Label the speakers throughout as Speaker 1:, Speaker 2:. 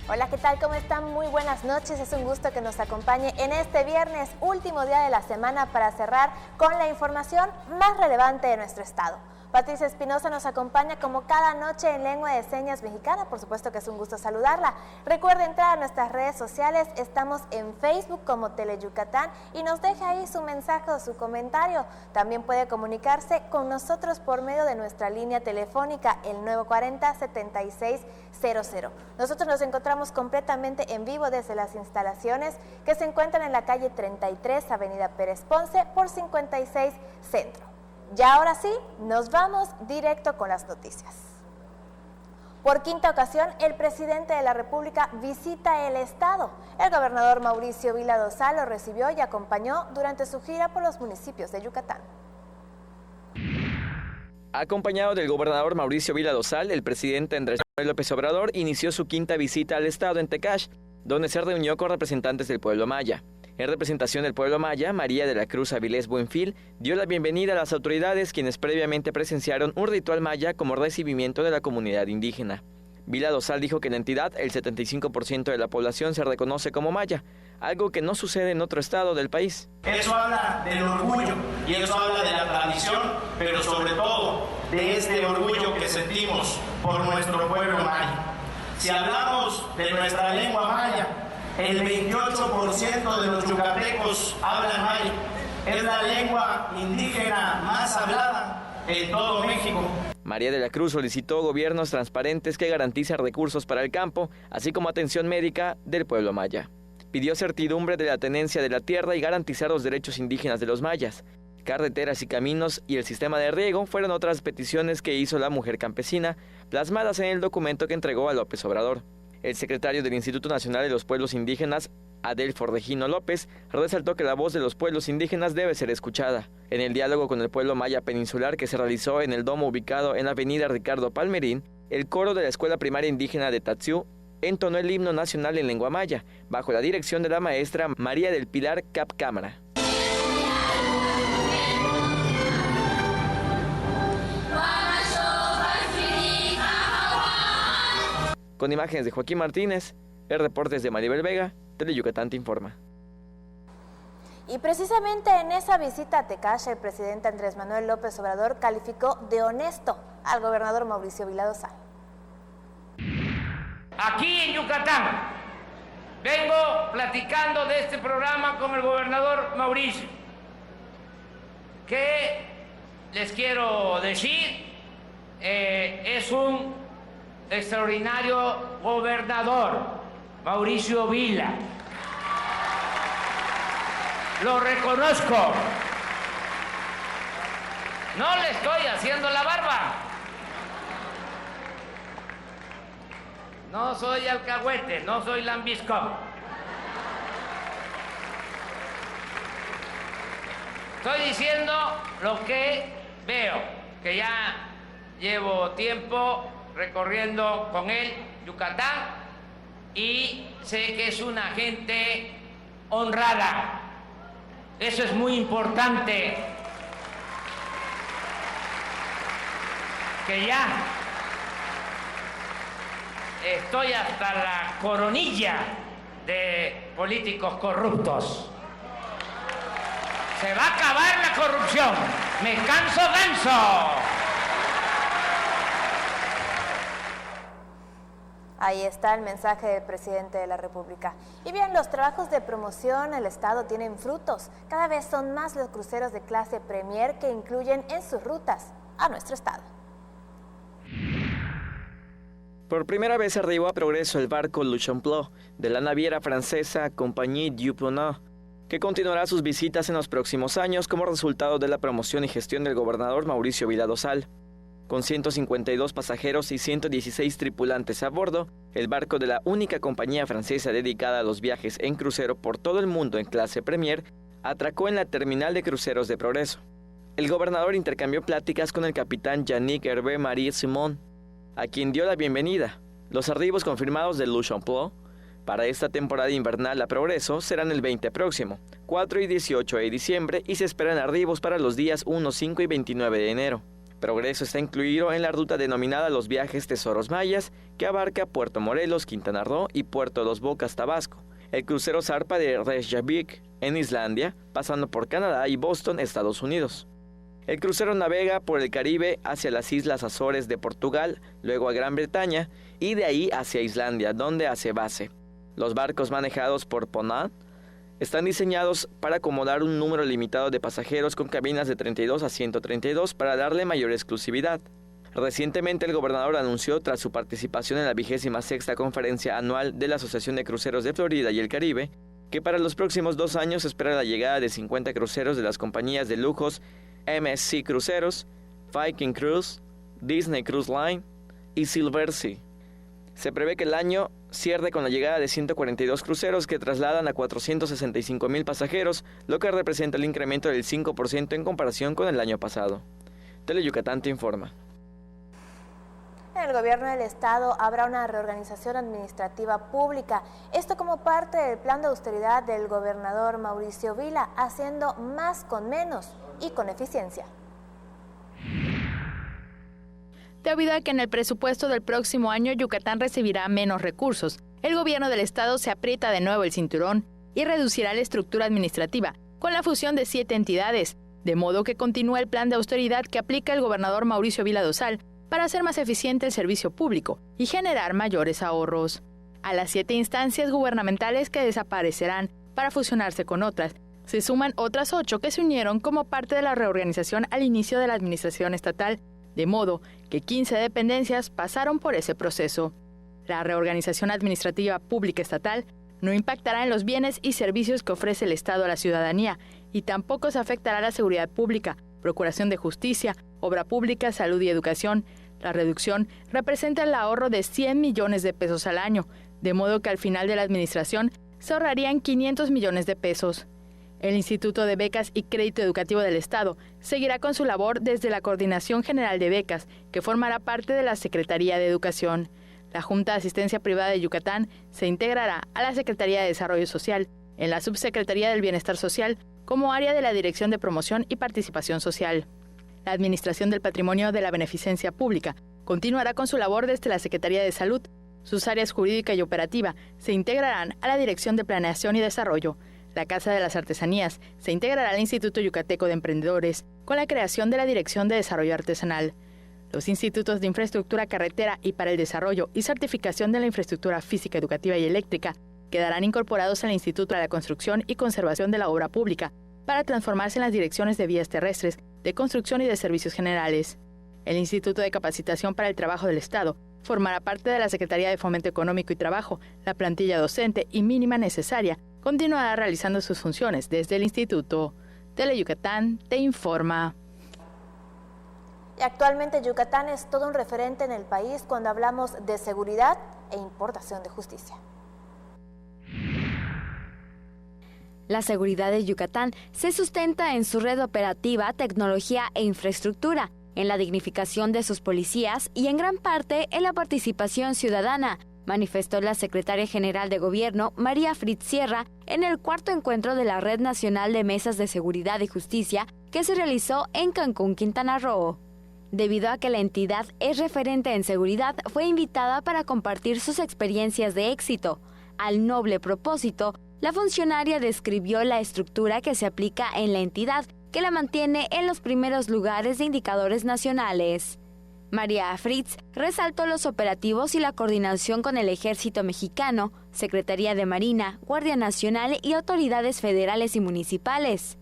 Speaker 1: Hola, ¿qué tal? ¿Cómo están? Muy buenas noches. Es un gusto que nos acompañe en este viernes, último día de la semana, para cerrar con la información más relevante de nuestro estado. Patricia Espinosa nos acompaña como cada noche en lengua de señas mexicana. Por supuesto que es un gusto saludarla. Recuerde entrar a nuestras redes sociales. Estamos en Facebook como Teleyucatán y nos deja ahí su mensaje o su comentario. También puede comunicarse con nosotros por medio de nuestra línea telefónica, el 940-7600. Nosotros nos encontramos completamente en vivo desde las instalaciones que se encuentran en la calle 33, Avenida Pérez Ponce, por 56 Centro. Ya ahora sí, nos vamos directo con las noticias. Por quinta ocasión, el presidente de la República visita el estado. El gobernador Mauricio Vila Dosal lo recibió y acompañó durante su gira por los municipios de Yucatán.
Speaker 2: Acompañado del gobernador Mauricio Vila Dosal, el presidente Andrés Manuel López Obrador inició su quinta visita al estado en Tecash, donde se reunió con representantes del pueblo maya. En representación del pueblo maya, María de la Cruz Avilés Buenfil dio la bienvenida a las autoridades, quienes previamente presenciaron un ritual maya como recibimiento de la comunidad indígena. Vila Dosal dijo que en la entidad el 75% de la población se reconoce como maya, algo que no sucede en otro estado del país.
Speaker 3: Eso habla del orgullo y eso habla de la tradición, pero sobre todo de este orgullo que sentimos por nuestro pueblo maya. Si hablamos de nuestra lengua maya, el 28% de los yucatecos hablan maya. Es la lengua indígena más hablada en todo México.
Speaker 2: María de la Cruz solicitó gobiernos transparentes que garanticen recursos para el campo, así como atención médica del pueblo maya. Pidió certidumbre de la tenencia de la tierra y garantizar los derechos indígenas de los mayas. Carreteras y caminos y el sistema de riego fueron otras peticiones que hizo la mujer campesina, plasmadas en el documento que entregó a López Obrador. El secretario del Instituto Nacional de los Pueblos Indígenas, Adelfo Regino López, resaltó que la voz de los pueblos indígenas debe ser escuchada. En el diálogo con el pueblo maya peninsular que se realizó en el domo ubicado en la avenida Ricardo Palmerín, el coro de la Escuela Primaria Indígena de Tatsiú entonó el himno nacional en lengua maya, bajo la dirección de la maestra María del Pilar Cap Cámara. Con imágenes de Joaquín Martínez, el reporte es de Maribel Vega, Teleyucatán te informa.
Speaker 1: Y precisamente en esa visita a Tecash, el presidente Andrés Manuel López Obrador calificó de honesto al gobernador Mauricio Vila Dosal.
Speaker 4: Aquí en Yucatán vengo platicando de este programa con el gobernador Mauricio. ¿Qué les quiero decir? Es un extraordinario gobernador, Mauricio Vila. Lo reconozco. No le estoy haciendo la barba. No soy alcahuete, no soy lambisco. Estoy diciendo lo que veo, que ya llevo tiempo recorriendo con él Yucatán y sé que es una gente honrada. Eso es muy importante. Que ya estoy hasta la coronilla de políticos corruptos. Se va a acabar la corrupción. Me canso ganso.
Speaker 1: Ahí está el mensaje del presidente de la República. Y bien, los trabajos de promoción al Estado tienen frutos. Cada vez son más los cruceros de clase Premier que incluyen en sus rutas a nuestro Estado.
Speaker 2: Por primera vez arribó a progreso el barco Le Champlain de la naviera francesa Compagnie du Ponant, que continuará sus visitas en los próximos años como resultado de la promoción y gestión del gobernador Mauricio Vila Dosal. Con 152 pasajeros y 116 tripulantes a bordo, el barco de la única compañía francesa dedicada a los viajes en crucero por todo el mundo en clase Premier atracó en la terminal de cruceros de Progreso. El gobernador intercambió pláticas con el capitán Yannick Hervé Marie Simon, a quien dio la bienvenida. Los arribos confirmados del Le Champlain para esta temporada invernal a Progreso serán el 20 próximo, 4 y 18 de diciembre, y se esperan arribos para los días 1, 5 y 29 de enero. Progreso está incluido en la ruta denominada Los Viajes Tesoros Mayas, que abarca Puerto Morelos, Quintana Roo y Puerto Dos Bocas, Tabasco. El crucero zarpa de Reykjavik, en Islandia, pasando por Canadá y Boston, Estados Unidos. El crucero navega por el Caribe hacia las Islas Azores de Portugal, luego a Gran Bretaña y de ahí hacia Islandia, donde hace base. Los barcos manejados por Ponant están diseñados para acomodar un número limitado de pasajeros con cabinas de 32 a 132 para darle mayor exclusividad. Recientemente el gobernador anunció, tras su participación en la 26ª conferencia anual de la Asociación de Cruceros de Florida y el Caribe, que para los próximos 2 años espera la llegada de 50 cruceros de las compañías de lujos MSC Cruceros, Viking Cruise, Disney Cruise Line y Silversea. Se prevé que el año cierre con la llegada de 142 cruceros que trasladan a 465,000 pasajeros, lo que representa el incremento del 5% en comparación con el año pasado. Teleyucatán te informa.
Speaker 1: En el gobierno del estado habrá una reorganización administrativa pública, esto como parte del plan de austeridad del gobernador Mauricio Vila, haciendo más con menos y con eficiencia.
Speaker 5: Debido a que en el presupuesto del próximo año Yucatán recibirá menos recursos, el gobierno del estado se aprieta de nuevo el cinturón y reducirá la estructura administrativa con la fusión de 7 entidades, de modo que continúa el plan de austeridad que aplica el gobernador Mauricio Vila Dosal para hacer más eficiente el servicio público y generar mayores ahorros. A las 7 instancias gubernamentales que desaparecerán para fusionarse con otras, se suman otras 8 que se unieron como parte de la reorganización al inicio de la administración estatal, de modo que 15 dependencias pasaron por ese proceso. La reorganización administrativa pública estatal no impactará en los bienes y servicios que ofrece el Estado a la ciudadanía y tampoco se afectará a la seguridad pública, procuración de justicia, obra pública, salud y educación. La reducción representa el ahorro de 100 millones de pesos al año, de modo que al final de la administración se ahorrarían 500 millones de pesos. El Instituto de Becas y Crédito Educativo del Estado seguirá con su labor desde la Coordinación General de Becas, que formará parte de la Secretaría de Educación. La Junta de Asistencia Privada de Yucatán se integrará a la Secretaría de Desarrollo Social, en la Subsecretaría del Bienestar Social, como área de la Dirección de Promoción y Participación Social. La Administración del Patrimonio de la Beneficencia Pública continuará con su labor desde la Secretaría de Salud. Sus áreas jurídica y operativa se integrarán a la Dirección de Planeación y Desarrollo. La Casa de las Artesanías se integrará al Instituto Yucateco de Emprendedores con la creación de la Dirección de Desarrollo Artesanal. Los institutos de infraestructura carretera y para el desarrollo y certificación de la infraestructura física, educativa y eléctrica quedarán incorporados al Instituto de la Construcción y Conservación de la Obra Pública para transformarse en las direcciones de vías terrestres, de construcción y de servicios generales. El Instituto de Capacitación para el Trabajo del Estado formará parte de la Secretaría de Fomento Económico y Trabajo. La plantilla docente y mínima necesaria continuará realizando sus funciones desde el Instituto. Teleyucatán te informa.
Speaker 1: Y actualmente Yucatán es todo un referente en el país cuando hablamos de seguridad e importación de justicia.
Speaker 6: La seguridad de Yucatán se sustenta en su red operativa, tecnología e infraestructura, en la dignificación de sus policías y en gran parte en la participación ciudadana, manifestó la secretaria general de Gobierno, María Fritz Sierra, en el 4º encuentro de la Red Nacional de Mesas de Seguridad y Justicia que se realizó en Cancún, Quintana Roo. Debido a que la entidad es referente en seguridad, fue invitada para compartir sus experiencias de éxito. Al noble propósito, la funcionaria describió la estructura que se aplica en la entidad, que la mantiene en los primeros lugares de indicadores nacionales. María Fritz resaltó los operativos y la coordinación con el Ejército Mexicano, Secretaría de Marina, Guardia Nacional y autoridades federales y municipales.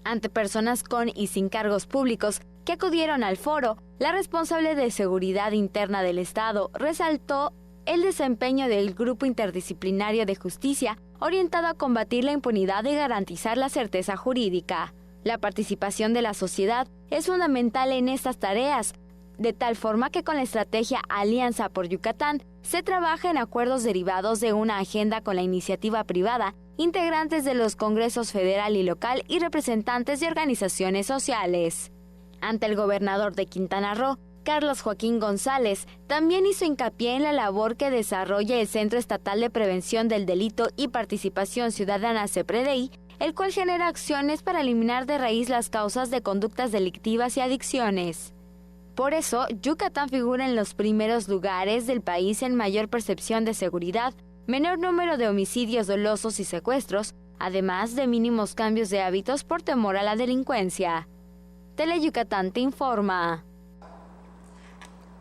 Speaker 6: Ante personas con y sin cargos públicos que acudieron al foro, la responsable de Seguridad Interna del Estado resaltó el desempeño del Grupo Interdisciplinario de Justicia orientado a combatir la impunidad y garantizar la certeza jurídica. La participación de la sociedad es fundamental en estas tareas, de tal forma que con la estrategia Alianza por Yucatán se trabaja en acuerdos derivados de una agenda con la iniciativa privada, integrantes de los congresos federal y local y representantes de organizaciones sociales. Ante el gobernador de Quintana Roo, Carlos Joaquín González, también hizo hincapié en la labor que desarrolla el Centro Estatal de Prevención del Delito y Participación Ciudadana CEPREDEI, el cual genera acciones para eliminar de raíz las causas de conductas delictivas y adicciones. Por eso, Yucatán figura en los primeros lugares del país en mayor percepción de seguridad, menor número de homicidios dolosos y secuestros, además de mínimos cambios de hábitos por temor a la delincuencia. Teleyucatán te informa.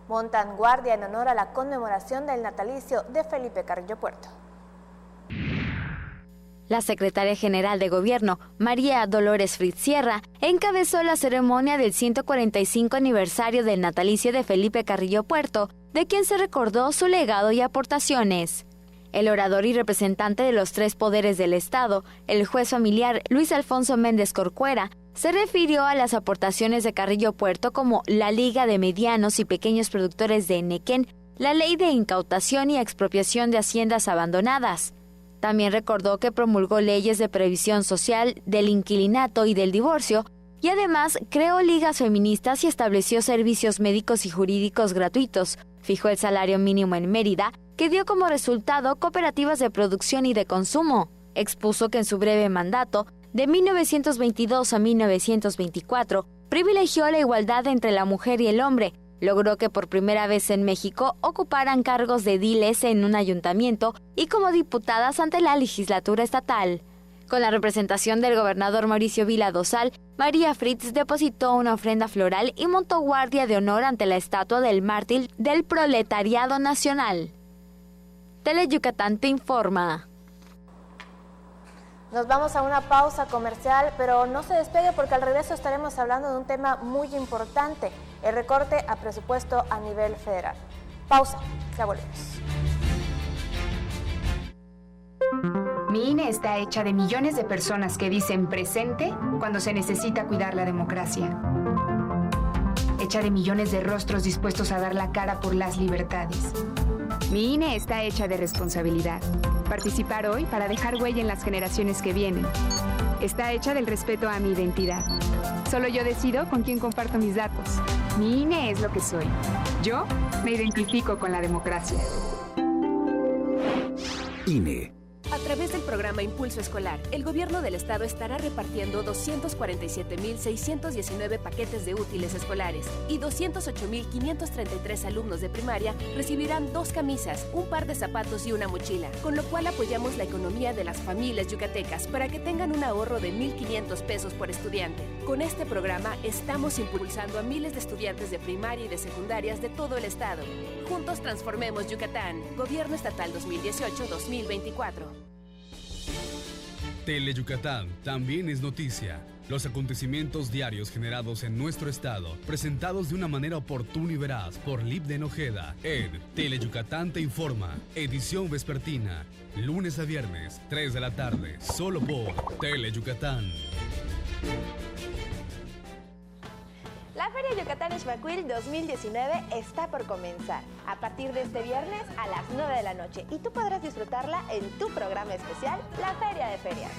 Speaker 1: Montan guardia en honor a la conmemoración del natalicio de Felipe Carrillo Puerto.
Speaker 6: La secretaria general de Gobierno, María Dolores Fritz Sierra, encabezó la ceremonia del 145 aniversario del natalicio de Felipe Carrillo Puerto, de quien se recordó su legado y aportaciones. El orador y representante de los tres poderes del Estado, el juez familiar Luis Alfonso Méndez Corcuera, se refirió a las aportaciones de Carrillo Puerto como la Liga de Medianos y Pequeños Productores de Nequén, la Ley de Incautación y Expropiación de Haciendas Abandonadas. También recordó que promulgó leyes de previsión social, del inquilinato y del divorcio, y además creó ligas feministas y estableció servicios médicos y jurídicos gratuitos, fijó el salario mínimo en Mérida, que dio como resultado cooperativas de producción y de consumo. Expuso que en su breve mandato, de 1922 a 1924, privilegió la igualdad entre la mujer y el hombre, logró que por primera vez en México ocuparan cargos de ediles en un ayuntamiento y como diputadas ante la legislatura estatal. Con la representación del gobernador Mauricio Vila Dosal, María Fritz depositó una ofrenda floral y montó guardia de honor ante la estatua del mártir del proletariado nacional. Teleyucatán te informa.
Speaker 1: Nos vamos a una pausa comercial, pero no se despegue porque al regreso estaremos hablando de un tema muy importante, el recorte a presupuesto a nivel federal. Pausa, ya volvemos.
Speaker 7: Mi INE está hecha de millones de personas que dicen presente cuando se necesita cuidar la democracia. Hecha de millones de rostros dispuestos a dar la cara por las libertades. Mi INE está hecha de responsabilidad. Participar hoy para dejar huella en las generaciones que vienen. Está hecha del respeto a mi identidad. Solo yo decido con quién comparto mis datos. Mi INE es lo que soy. Yo me identifico con la democracia.
Speaker 8: INE.
Speaker 9: A través del programa Impulso Escolar, el gobierno del estado estará repartiendo 247.619 paquetes de útiles escolares y 208.533 alumnos de primaria recibirán 2 camisas, un par de zapatos y una mochila, con lo cual apoyamos la economía de las familias yucatecas para que tengan un ahorro de 1,500 pesos por estudiante. Con este programa estamos impulsando a miles de estudiantes de primaria y de secundarias de todo el estado. Juntos transformemos Yucatán. Gobierno Estatal 2018-2024.
Speaker 10: Teleyucatán también es noticia. Los acontecimientos diarios generados en nuestro estado, presentados de una manera oportuna y veraz por Libden Ojeda en Teleyucatán te informa, edición vespertina, lunes a viernes, 3 de la tarde, solo por Teleyucatán.
Speaker 1: La Feria Yucatán Ixmaquil 2019 está por comenzar a partir de este viernes a las 9 de la noche y tú podrás disfrutarla en tu programa especial, La Feria de Ferias.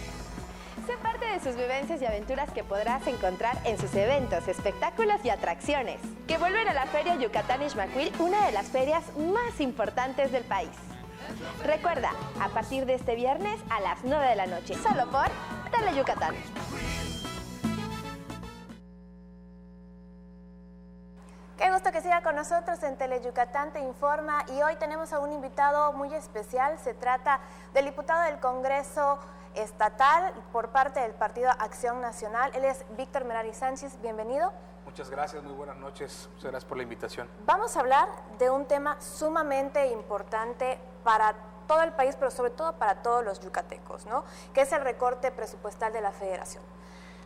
Speaker 1: Sé parte de sus vivencias y aventuras que podrás encontrar en sus eventos, espectáculos y atracciones, que vuelven a la Feria Yucatán Ixmaquil, una de las ferias más importantes del país. Recuerda, a partir de este viernes a las 9 de la noche, solo por Teleyucatán. Qué gusto que siga con nosotros en Teleyucatán te informa y hoy tenemos a un invitado muy especial. Se trata del diputado del Congreso Estatal por parte del Partido Acción Nacional. Él es Víctor Merari Sánchez. Bienvenido.
Speaker 11: Muchas gracias, muy buenas noches. Muchas gracias por la invitación.
Speaker 1: Vamos a hablar de un tema sumamente importante para todo el país, pero sobre todo para todos los yucatecos, ¿no? Que es el recorte presupuestal de la Federación.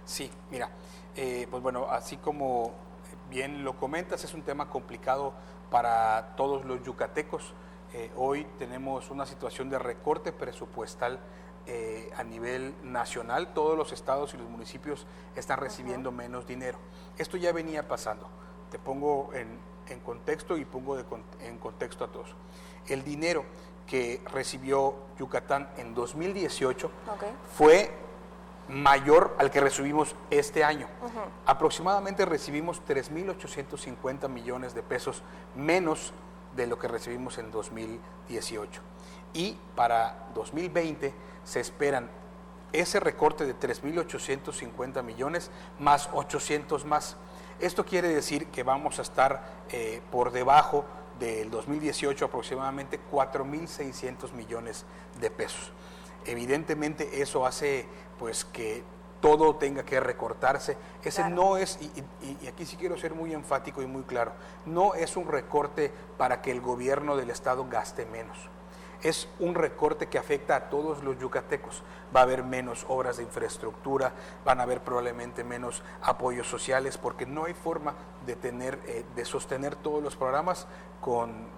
Speaker 11: Sí, mira, pues bueno, así como bien lo comentas, es un tema complicado para todos los yucatecos. Hoy tenemos una situación de recorte presupuestal a nivel nacional. Todos los estados y los municipios están recibiendo menos dinero. Esto ya venía pasando. Te pongo en contexto y pongo en contexto a todos. El dinero que recibió Yucatán en 2018 fue mayor al que recibimos este año. Aproximadamente recibimos 3.850 millones de pesos menos de lo que recibimos en 2018. Y para 2020 se esperan ese recorte de 3.850 millones más 800 más. Esto quiere decir que vamos a estar por debajo del 2018 aproximadamente 4.600 millones de pesos. Evidentemente eso hace pues que todo tenga que recortarse. Ese claro. No es, y aquí sí quiero ser muy enfático y muy claro, no es un recorte para que el gobierno del estado gaste menos. Es un recorte que afecta a todos los yucatecos. Va a haber menos obras de infraestructura, van a haber probablemente menos apoyos sociales, porque no hay forma de sostener todos los programas con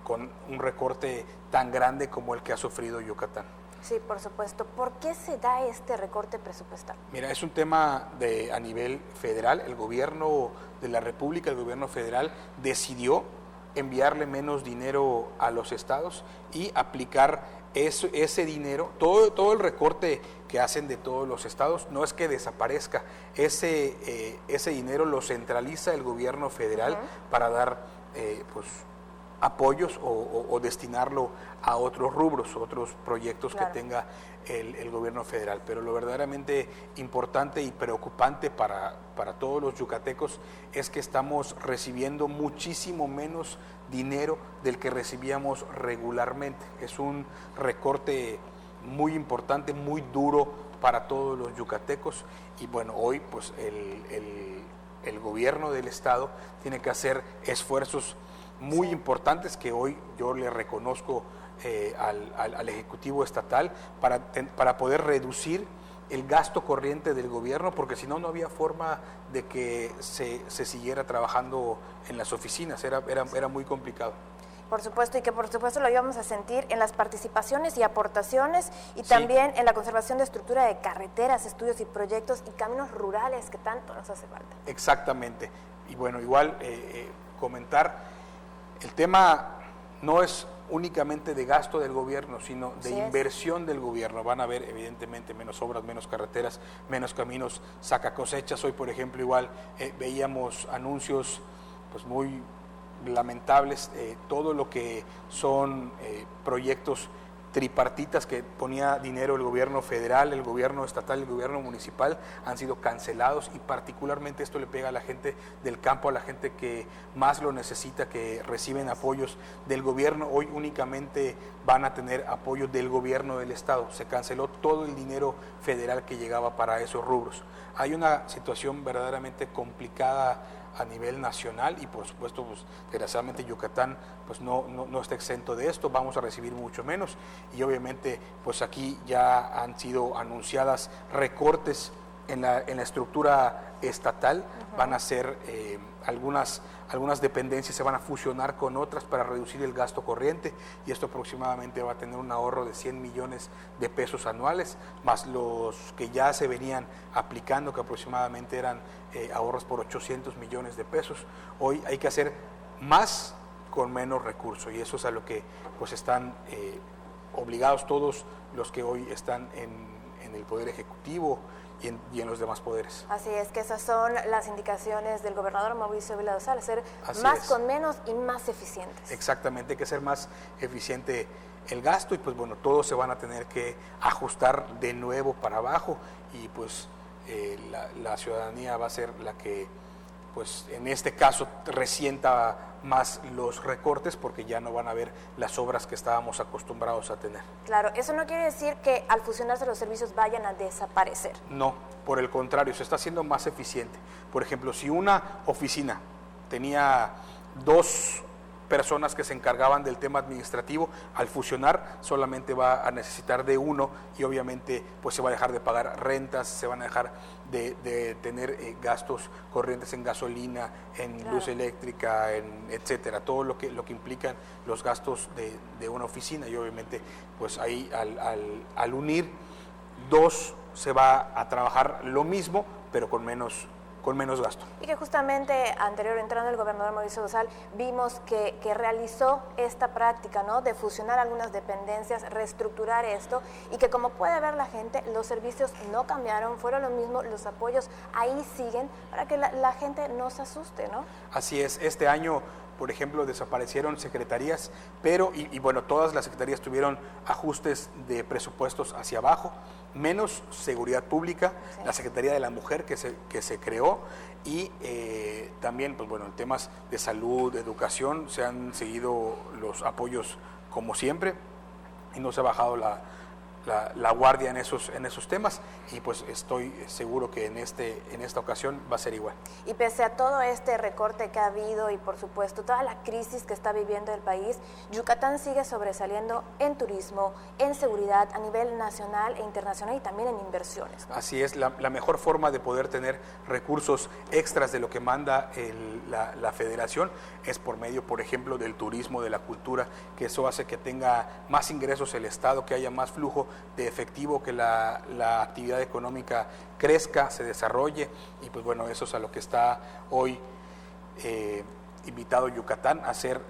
Speaker 11: un recorte tan grande como el que ha sufrido Yucatán.
Speaker 1: Sí, por supuesto. ¿Por qué se da este recorte presupuestal?
Speaker 11: Mira, es un tema a nivel federal. El gobierno de la República, el gobierno federal, decidió enviarle menos dinero a los estados y aplicar ese dinero, todo el recorte que hacen de todos los estados, no es que desaparezca, ese dinero lo centraliza el gobierno federal para dar pues apoyos o destinarlo a otros rubros, otros proyectos claro. que tenga el gobierno federal. Pero lo verdaderamente importante y preocupante para todos los yucatecos es que estamos recibiendo muchísimo menos dinero del que recibíamos regularmente. Es un recorte muy importante, muy duro para todos los yucatecos, y bueno, hoy pues el gobierno del estado tiene que hacer esfuerzos muy importantes que hoy yo le reconozco al Ejecutivo Estatal para poder reducir el gasto corriente del gobierno, porque si no, no había forma de que se siguiera trabajando en las oficinas, era muy complicado.
Speaker 1: Por supuesto, y que por supuesto lo íbamos a sentir en las participaciones y aportaciones, y sí. también en la conservación de estructura de carreteras, estudios y proyectos y caminos rurales que tanto nos hace falta.
Speaker 11: Exactamente, y bueno, igual comentar, el tema no es únicamente de gasto del gobierno, sino de inversión del gobierno. Van a haber evidentemente menos obras, menos carreteras, menos caminos saca cosechas. Hoy, por ejemplo, igual veíamos anuncios pues muy lamentables, todo lo que son proyectos tripartitas que ponía dinero el gobierno federal, el gobierno estatal y el gobierno municipal han sido cancelados, y particularmente esto le pega a la gente del campo, a la gente que más lo necesita, que reciben apoyos del gobierno. Hoy únicamente van a tener apoyo del gobierno del estado. Se canceló todo el dinero federal que llegaba para esos rubros. Hay una situación verdaderamente complicada a nivel nacional, y por supuesto pues desgraciadamente Yucatán pues no está exento de esto. Vamos a recibir mucho menos, y obviamente pues aquí ya han sido anunciadas recortes en la estructura estatal. Van a ser algunas dependencias se van a fusionar con otras para reducir el gasto corriente, y esto aproximadamente va a tener un ahorro de 100 millones de pesos anuales, más los que ya se venían aplicando, que aproximadamente eran ahorros por 800 millones de pesos. Hoy hay que hacer más con menos recursos, y eso es a lo que pues están obligados todos los que hoy están en el Poder Ejecutivo y en los demás poderes.
Speaker 1: Así es, que esas son las indicaciones del gobernador Mauricio Vila Dosal, ser más con menos y más eficientes.
Speaker 11: Exactamente, hay que ser más eficiente el gasto, y pues bueno, todos se van a tener que ajustar de nuevo para abajo, y pues la ciudadanía va a ser la que pues en este caso resienta más los recortes, porque ya no van a ver las obras que estábamos acostumbrados a tener.
Speaker 1: Claro, eso no quiere decir que al fusionarse los servicios vayan a desaparecer.
Speaker 11: No, por el contrario, se está haciendo más eficiente. Por ejemplo, si una oficina tenía 2 personas que se encargaban del tema administrativo, al fusionar solamente va a necesitar de 1, y obviamente pues se va a dejar de pagar rentas, se van a dejar de tener gastos corrientes en gasolina, en luz eléctrica, etcétera, todo lo que implican los gastos de una oficina, y obviamente pues ahí al unir 2 se va a trabajar lo mismo, pero con menos gasto.
Speaker 1: Y que justamente anterior, entrando el gobernador Mauricio Dosal, vimos que realizó esta práctica, ¿no?, de fusionar algunas dependencias, reestructurar esto, y que como puede ver la gente, los servicios no cambiaron, fueron lo mismo, los apoyos ahí siguen, para que la gente no se asuste, ¿no?
Speaker 11: Así es, este año por ejemplo, desaparecieron secretarías, pero, y bueno, todas las secretarías tuvieron ajustes de presupuestos hacia abajo, menos Seguridad Pública, sí. La Secretaría de la Mujer que se creó, y también, pues bueno, en temas de salud, de educación, se han seguido los apoyos como siempre, y no se ha bajado la guardia en esos temas, y pues estoy seguro que en esta ocasión va a ser igual.
Speaker 1: Y pese a todo este recorte que ha habido y por supuesto toda la crisis que está viviendo el país, Yucatán sigue sobresaliendo en turismo, en seguridad a nivel nacional e internacional y también en inversiones, ¿no?
Speaker 11: Así es, la mejor forma de poder tener recursos extras de lo que manda la federación es por medio, por ejemplo, del turismo, de la cultura, que eso hace que tenga más ingresos el Estado, que haya más flujo de efectivo, que la actividad económica crezca, se desarrolle, y pues bueno, eso es a lo que está hoy invitado Yucatán, a ser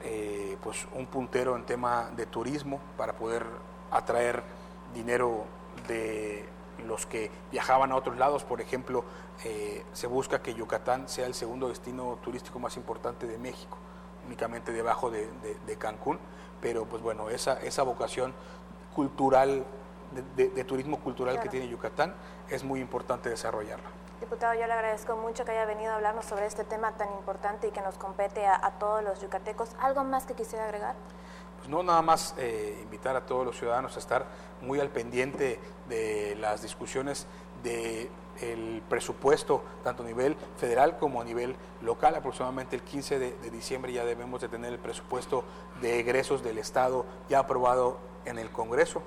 Speaker 11: pues un puntero en tema de turismo para poder atraer dinero de los que viajaban a otros lados. Por ejemplo, se busca que Yucatán sea el segundo destino turístico más importante de México, únicamente debajo de Cancún, pero pues bueno, esa vocación cultural, de turismo cultural, claro, que tiene Yucatán, es muy importante desarrollarla.
Speaker 1: Diputado, yo le agradezco mucho que haya venido a hablarnos sobre este tema tan importante y que nos compete a todos los yucatecos. ¿Algo más que quisiera agregar?
Speaker 11: Pues no, nada más invitar a todos los ciudadanos a estar muy al pendiente de las discusiones del presupuesto, tanto a nivel federal como a nivel local. Aproximadamente el 15 de diciembre ya debemos de tener el presupuesto de egresos del Estado ya aprobado en el Congreso.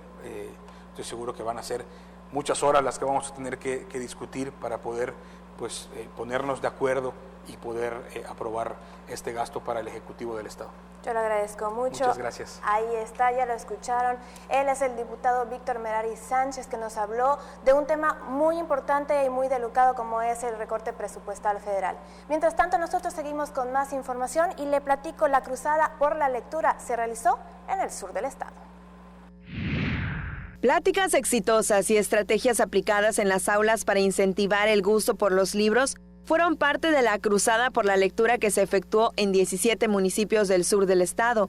Speaker 11: Estoy seguro que van a ser muchas horas las que vamos a tener que discutir para poder pues, ponernos de acuerdo y poder aprobar este gasto para el Ejecutivo del Estado.
Speaker 1: Yo le agradezco mucho.
Speaker 11: Muchas gracias.
Speaker 1: Ahí está, ya lo escucharon. Él es el diputado Víctor Merari Sánchez, que nos habló de un tema muy importante y muy delicado como es el recorte presupuestal federal. Mientras tanto, nosotros seguimos con más información y le platico, la cruzada por la lectura se realizó en el sur del estado.
Speaker 8: Pláticas exitosas y estrategias aplicadas en las aulas para incentivar el gusto por los libros fueron parte de la cruzada por la lectura que se efectuó en 17 municipios del sur del estado.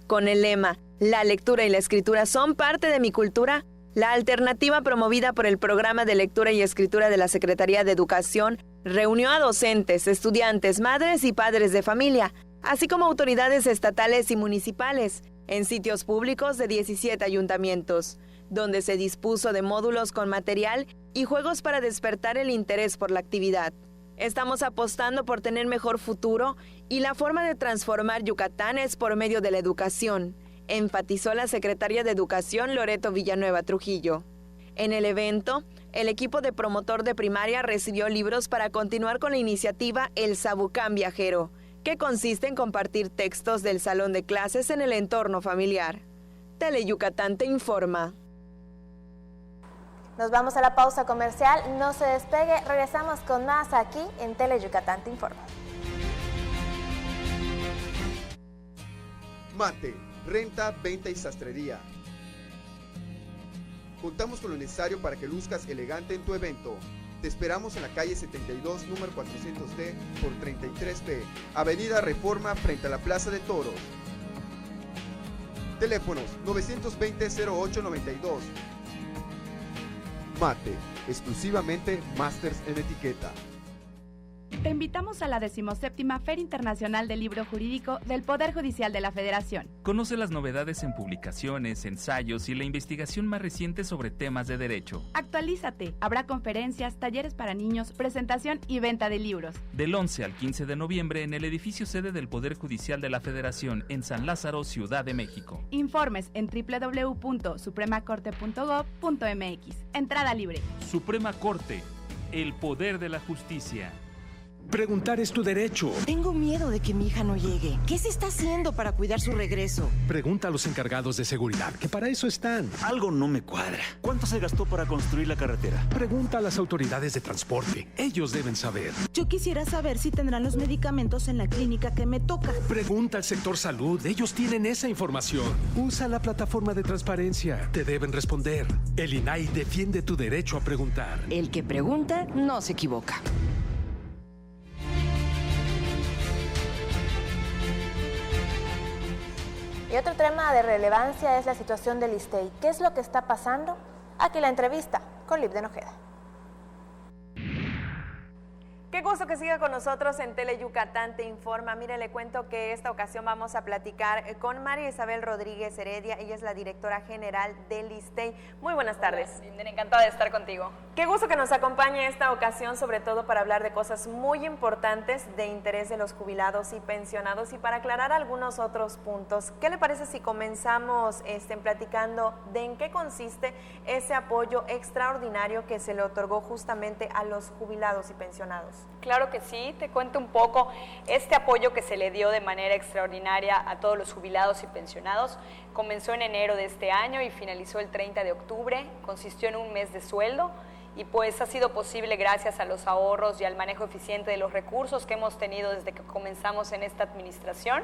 Speaker 8: Con el lema "La lectura y la escritura son parte de mi cultura", la alternativa promovida por el Programa de Lectura y Escritura de la Secretaría de Educación reunió a docentes, estudiantes, madres y padres de familia, así como autoridades estatales y municipales, en sitios públicos de 17 ayuntamientos, donde se dispuso de módulos con material y juegos para despertar el interés por la actividad. Estamos apostando por tener mejor futuro y la forma de transformar Yucatán es por medio de la educación, enfatizó la secretaria de Educación Loreto Villanueva Trujillo. En el evento, el equipo de promotor de primaria recibió libros para continuar con la iniciativa El Sabucán Viajero, que consiste en compartir textos del salón de clases en el entorno familiar. Teleyucatán te informa.
Speaker 1: Nos vamos a la pausa comercial, no se despegue, regresamos con más aquí en Teleyucatán te informa.
Speaker 12: Mate, renta, venta y sastrería. Contamos con lo necesario para que luzcas elegante en tu evento. Te esperamos en la calle 72, número 400D por 33B, Avenida Reforma frente a la Plaza de Toros. Teléfonos 920-0892. Mate, exclusivamente Masters en etiqueta.
Speaker 13: Te invitamos a la 17ª Feria Internacional del Libro Jurídico del Poder Judicial de la Federación.
Speaker 14: Conoce las novedades en publicaciones, ensayos y la investigación más reciente sobre temas de derecho.
Speaker 13: Actualízate. Habrá conferencias, talleres para niños, presentación y venta de libros.
Speaker 14: Del 11 al 15 de noviembre en el edificio sede del Poder Judicial de la Federación en San Lázaro, Ciudad de México.
Speaker 13: Informes en www.supremacorte.gov.mx. Entrada libre.
Speaker 14: Suprema Corte, el poder de la justicia.
Speaker 15: Preguntar es tu derecho.
Speaker 16: Tengo miedo de que mi hija no llegue. ¿Qué se está haciendo para cuidar su regreso?
Speaker 15: Pregunta a los encargados de seguridad, que para eso están.
Speaker 17: Algo no me cuadra. ¿Cuánto se gastó para construir la carretera?
Speaker 15: Pregunta a las autoridades de transporte. Ellos deben saber.
Speaker 16: Yo quisiera saber si tendrán los medicamentos en la clínica que me toca.
Speaker 15: Pregunta al sector salud. Ellos tienen esa información. Usa la plataforma de transparencia. Te deben responder. El INAI defiende tu derecho a preguntar.
Speaker 16: El que pregunta no se equivoca.
Speaker 1: Y otro tema de relevancia es la situación del ISSSTE. ¿Qué es lo que está pasando? Aquí la entrevista con Lip de Nojeda.
Speaker 18: Qué gusto que siga con nosotros en Tele Yucatán Te Informa. Mire, le cuento que esta ocasión vamos a platicar con María Isabel Rodríguez Heredia. Ella es la directora general del ISSSTE. Muy buenas tardes.
Speaker 19: Hola, encantada de estar contigo.
Speaker 18: Qué gusto que nos acompañe esta ocasión, sobre todo para hablar de cosas muy importantes de interés de los jubilados y pensionados y para aclarar algunos otros puntos. ¿Qué le parece si comenzamos platicando de en qué consiste ese apoyo extraordinario que se le otorgó justamente a los jubilados y pensionados?
Speaker 19: Claro que sí, te cuento un poco. Este apoyo que se le dio de manera extraordinaria a todos los jubilados y pensionados comenzó en enero de este año y finalizó el 30 de octubre, consistió en un mes de sueldo y pues ha sido posible gracias a los ahorros y al manejo eficiente de los recursos que hemos tenido desde que comenzamos en esta administración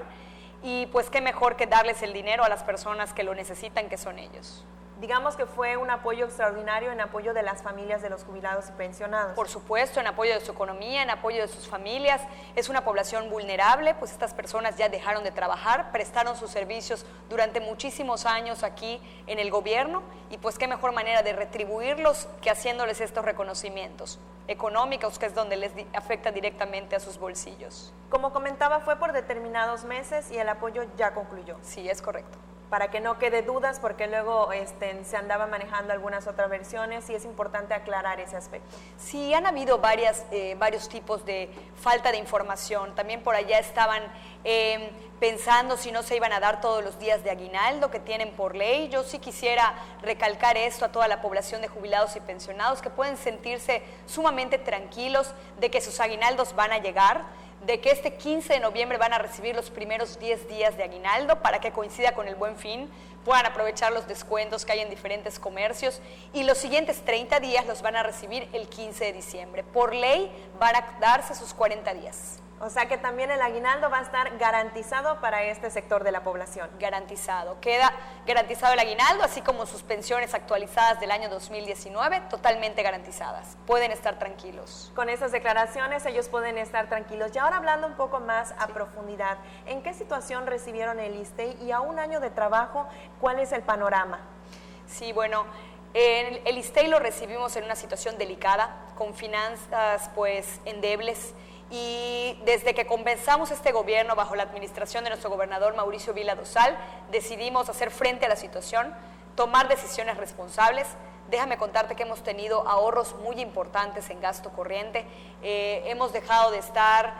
Speaker 19: y pues qué mejor que darles el dinero a las personas que lo necesitan, que son ellos.
Speaker 18: Digamos que fue un apoyo extraordinario en apoyo de las familias de los jubilados y pensionados.
Speaker 19: Por supuesto, en apoyo de su economía, en apoyo de sus familias. Es una población vulnerable, pues estas personas ya dejaron de trabajar, prestaron sus servicios durante muchísimos años aquí en el gobierno y pues qué mejor manera de retribuirlos que haciéndoles estos reconocimientos económicos, que es donde les afecta directamente a sus bolsillos.
Speaker 18: Como comentaba, fue por determinados meses y el apoyo ya concluyó.
Speaker 19: Sí, es correcto.
Speaker 18: Para que no quede dudas, porque luego se andaba manejando algunas otras versiones y es importante aclarar ese aspecto.
Speaker 19: Sí, han habido varios tipos de falta de información. También por allá estaban pensando si no se iban a dar todos los días de aguinaldo que tienen por ley. Yo sí quisiera recalcar esto a toda la población de jubilados y pensionados, que pueden sentirse sumamente tranquilos de que sus aguinaldos van a llegar, de que este 15 de noviembre van a recibir los primeros 10 días de aguinaldo para que coincida con el Buen Fin, puedan aprovechar los descuentos que hay en diferentes comercios y los siguientes 30 días los van a recibir el 15 de diciembre. Por ley van a darse sus 40 días.
Speaker 18: O sea que también el aguinaldo va a estar garantizado para este sector de la población.
Speaker 19: Garantizado. Queda garantizado el aguinaldo, así como sus pensiones actualizadas del año 2019, totalmente garantizadas. Pueden estar tranquilos.
Speaker 18: Con esas declaraciones ellos pueden estar tranquilos. Y ahora hablando un poco más a profundidad, ¿en qué situación recibieron el ISSSTE y a un año de trabajo, cuál es el panorama?
Speaker 19: Sí, bueno, el ISSSTE lo recibimos en una situación delicada, con finanzas pues endebles. Y desde que comenzamos este gobierno bajo la administración de nuestro gobernador Mauricio Vila Dosal, decidimos hacer frente a la situación, tomar decisiones responsables. Déjame contarte que hemos tenido ahorros muy importantes en gasto corriente, hemos dejado de estar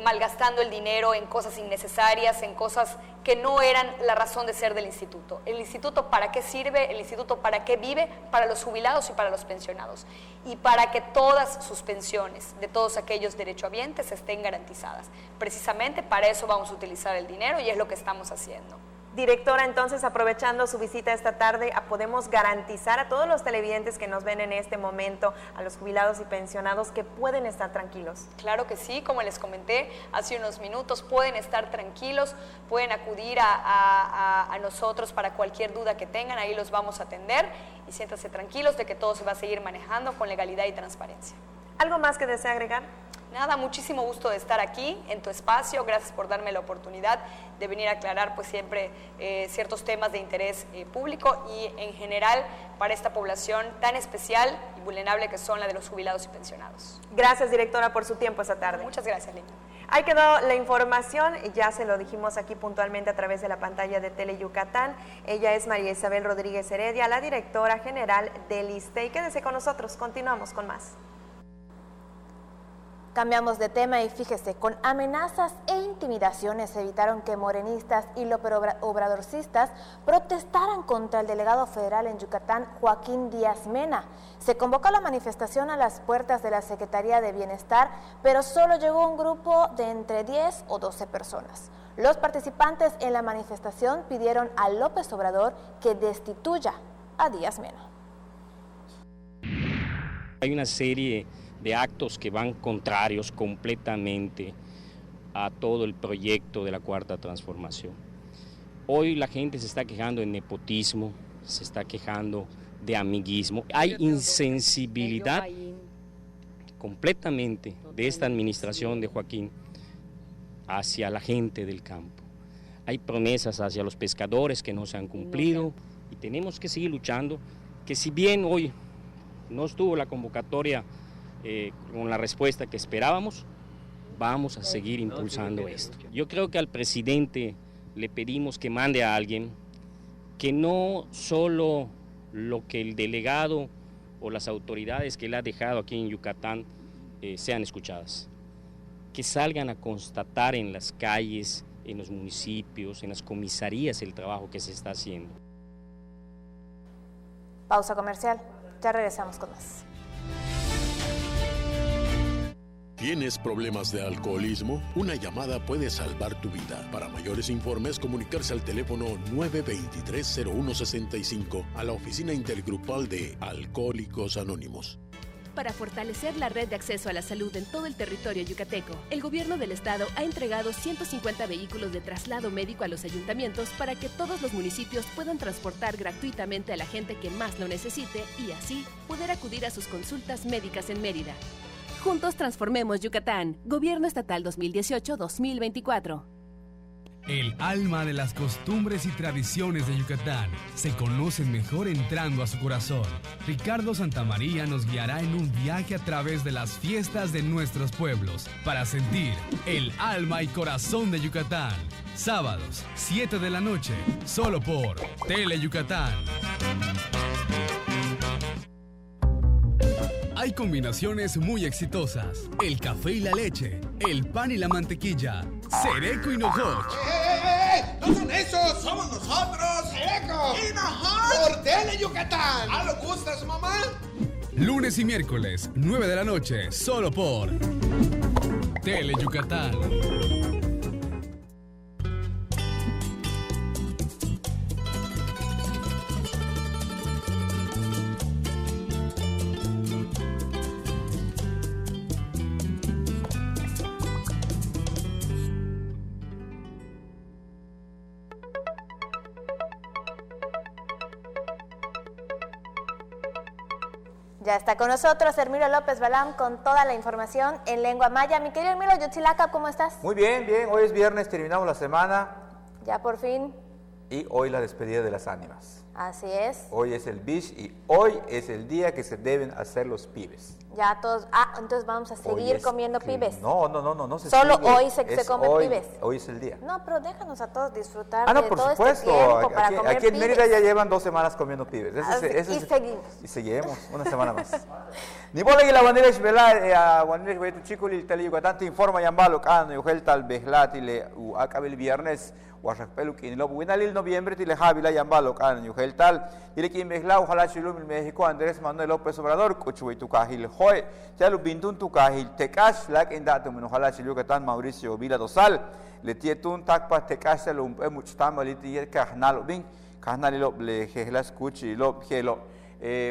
Speaker 19: malgastando el dinero en cosas innecesarias, en cosas que no eran la razón de ser del instituto. El instituto, ¿para qué sirve? El instituto, ¿para qué vive? Para los jubilados y para los pensionados. Y para que todas sus pensiones de todos aquellos derechohabientes estén garantizadas. Precisamente para eso vamos a utilizar el dinero y es lo que estamos haciendo.
Speaker 18: Directora, entonces, aprovechando su visita esta tarde, podemos garantizar a todos los televidentes que nos ven en este momento, a los jubilados y pensionados, que pueden estar tranquilos.
Speaker 19: Claro que sí, como les comenté hace unos minutos, pueden estar tranquilos, pueden acudir a nosotros para cualquier duda que tengan, ahí los vamos a atender y siéntanse tranquilos de que todo se va a seguir manejando con legalidad y transparencia.
Speaker 18: ¿Algo más que desea agregar?
Speaker 19: Nada, muchísimo gusto de estar aquí en tu espacio, gracias por darme la oportunidad de venir a aclarar pues siempre ciertos temas de interés público y en general para esta población tan especial y vulnerable que son la de los jubilados y pensionados.
Speaker 18: Gracias, directora, por su tiempo esta tarde.
Speaker 19: Muchas gracias, Linda.
Speaker 18: Ahí quedó la información, ya se lo dijimos aquí puntualmente a través de la pantalla de Tele Yucatán. Ella es María Isabel Rodríguez Heredia, la directora general del ISSSTE. Quédese con nosotros, continuamos con más.
Speaker 1: Cambiamos de tema y fíjese, con amenazas e intimidaciones evitaron que morenistas y obradorcistas protestaran contra el delegado federal en Yucatán, Joaquín Díaz Mena. Se convocó la manifestación a las puertas de la Secretaría de Bienestar, pero solo llegó un grupo de entre 10 o 12 personas. Los participantes en la manifestación pidieron a López Obrador que destituya a Díaz Mena.
Speaker 20: Hay una serie de actos que van contrarios completamente a todo el proyecto de la Cuarta Transformación. Hoy la gente se está quejando de nepotismo, se está quejando de amiguismo. Hay insensibilidad completamente de esta administración de Joaquín hacia la gente del campo. hay promesas hacia los pescadores que no se han cumplido y tenemos que seguir luchando, que si bien hoy no estuvo la convocatoria con la respuesta que esperábamos, vamos a seguir impulsando esto. Yo creo que al presidente le pedimos que mande a alguien que no solo lo que el delegado o las autoridades que él ha dejado aquí en Yucatán sean escuchadas, que salgan a constatar en las calles, en los municipios, en las comisarías el trabajo que se está haciendo.
Speaker 1: Pausa comercial, ya regresamos con más.
Speaker 21: ¿Tienes problemas de alcoholismo? Una llamada puede salvar tu vida. Para mayores informes, comunicarse al teléfono 923-0165 a la Oficina Intergrupal de Alcohólicos Anónimos.
Speaker 9: Para fortalecer la red de acceso a la salud en todo el territorio yucateco, el gobierno del estado ha entregado 150 vehículos de traslado médico a los ayuntamientos para que todos los municipios puedan transportar gratuitamente a la gente que más lo necesite y así poder acudir a sus consultas médicas en Mérida. Juntos transformemos Yucatán. Gobierno Estatal 2018-2024.
Speaker 10: El alma de las costumbres y tradiciones de Yucatán se conocen mejor entrando a su corazón. Ricardo Santamaría nos guiará en un viaje a través de las fiestas de nuestros pueblos para sentir el alma y corazón de Yucatán. Sábados, 7 de la noche, solo por Tele Yucatán. Hay combinaciones muy exitosas. El café y la leche, el pan y la mantequilla, Sereco y Nojoch.
Speaker 22: ¡No son esos! ¡Somos nosotros! ¡Sereco! ¡Y Nojoch! ¡Por Tele Yucatán! ¿Ah, lo gustas, mamá?
Speaker 10: Lunes y miércoles, 9 de la noche, solo por Tele Yucatán.
Speaker 1: Ya está con nosotros Hermilo López Balam con toda la información en lengua maya. Mi querido Hermilo, Yotzilaca, ¿cómo estás?
Speaker 23: Muy bien, bien. Hoy es viernes, terminamos la semana.
Speaker 1: Ya por fin.
Speaker 23: Y hoy la despedida de las ánimas.
Speaker 1: Así es.
Speaker 23: Hoy es el Bish y hoy es el día que se deben hacer los pibes.
Speaker 1: Ya todos, entonces vamos a seguir comiendo pibes.
Speaker 23: No se
Speaker 1: Solo
Speaker 23: sigue.
Speaker 1: hoy se comen pibes.
Speaker 23: Hoy es el día.
Speaker 1: No, pero déjanos a todos disfrutar
Speaker 23: no,
Speaker 1: de
Speaker 23: por
Speaker 1: todo
Speaker 23: supuesto.
Speaker 1: este tiempo para comer
Speaker 23: aquí en Mérida
Speaker 1: pibes.
Speaker 23: ya llevan 2 semanas comiendo pibes.
Speaker 1: Seguimos.
Speaker 23: Y seguimos, una semana más. Ni bola que la bandera es velar, a bandera es tu chico y el tele Yucatán te informa yambalo cano y ojel tal behlat y le acabe el viernes. Huarrapelu que en lo buena el noviembre te le javila yambalo cano y ojel tal y le quien behla ojalá chilum el México Andrés Manuel López Obrador cochuy tu cajil joy ya lo bintun tu cajil tecash la que en dato men ojalá chilum Yucatán Mauricio Vila Dosal le tietun takpa tecash lo muchtam maliti kahnalo bin kahnalo le jehlas kuchi lo jelo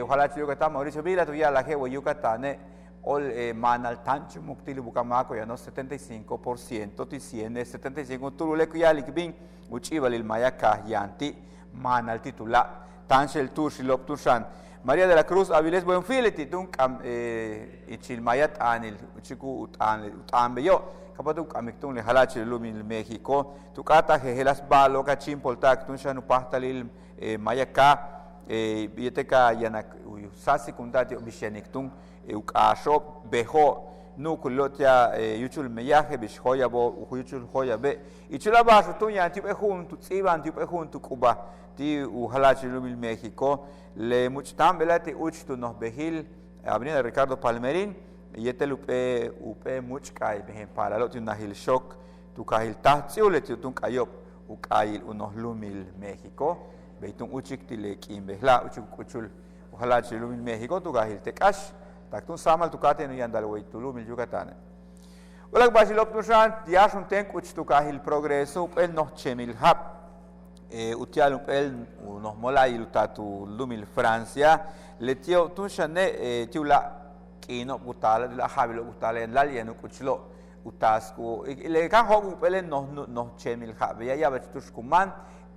Speaker 23: ojalá chilum Yucatán Mauricio Vila tu ya la jevo Yucatán ol manal tancho muktil bukamaco ya no 75% ti 100 75 turule ku ya likbin uchival el maya kahyanti manal titula tanchel tushilop tushan María de la Cruz Avilés Buenfileti tung ichil mayat anil uchiku utambeyo kapatu amiktung le halachi lumil México tukata jehelas balo ka chimpoltak tunshan upahtalil mayaka bieteka yanak sasi kuntati bisheniktung ukasho beho nukulotia yuchul meyaje bishoya bo yuchul hoya be ichula baso tu yanti be junto tsiban ti be junto Cuba ti uhalachi lumil México le muchtam belati uchtu nos behil Avenida Ricardo Palmerín yetelupe upe muchkai behen para lo ti nahil shock tu kahil tahtsiule ti tun kayop ukail unos lumil México beitun uchik ti le kim behla uchul uhalachi lumil México tu kahil tekash Tactun samal tukate no yandal weitulu mil Yucatán. Ulag basilop tushan diashun tenk uch tukahil progreso el noh chemil hab. Utial el unos molay lutatu lumil Francia letio tushane tiula kino butala la habilo butala en lalien kuchlo utasku le kan hogu el noh chemil hab ya ya batuskuman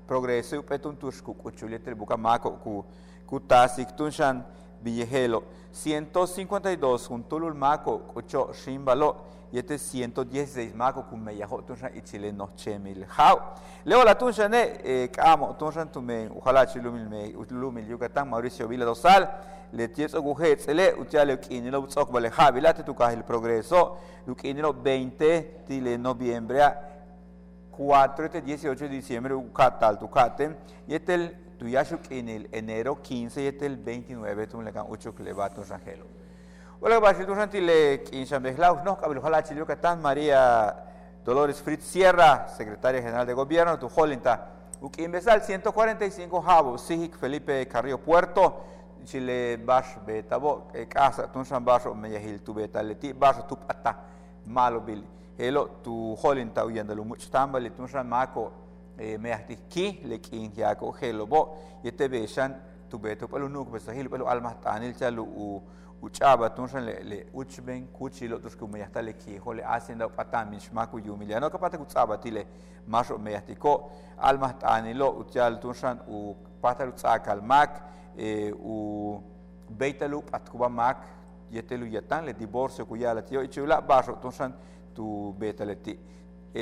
Speaker 23: progreso petun tusku kuchuletel bukamako ku tasik tushan Villejelo, 152 Juntulul Maco, Ocho Shimbalo, y 116 Maco Kumeyajo, Tunsan y Chileno Chemil. How? Leo la Tunshane, Camo, Tunsan Tumen, Ojalá Chilumil, Yucatán, Mauricio Vila Dosal, le tieso Gujet, le Uchale Kinilo Tzok Baleja, Vilate Tucaj el Progreso, Luquinilo 20 de noviembre, 4 de 18 de diciembre, Ucatal Tucate, y el Tuyashuk en el enero 15 y el 29, Tunlecan Ucho Clevato Rangelo. Hola, Bachito Santile, Quinchambejlaus, no, Cabilojala Chilocatán, María Dolores Fritz Sierra, secretaria general de gobierno, Tujolinta, Uquimbesal 145 Jabo, Sijic Felipe Carrillo Puerto, Chile Bash Betabo, Casa, Tunsan Bash, Meyahil, Tubeta, Leti, Bash, Tupata, Malobil, Helo, Tujolinta, Uyandalo, Muchtambal, Tunsan Maco, Meahtiki, Lekin, Yaco, Helo, Bo, Yetebeshan, Tubeto, Pelunuk, Besahil, Pelu Almatanil, Chalu, Uchaba, Tunsan le Uchben, Cuchilo, Tusku Meyahtaleki, Hole Hacienda, Patan, Mishmaku, Yumiliano, Capata Kutsaba, Tile, Masho Meyahtico, Almatanilo, Uchal, Tunsan, U Pataruzakal Mac, U Beitalu, Atkuba Mac, Yetelu Yatan, le divorcio, Cuyala, Tio, y Chula, Bajo, Tunsan, tu Betaleti.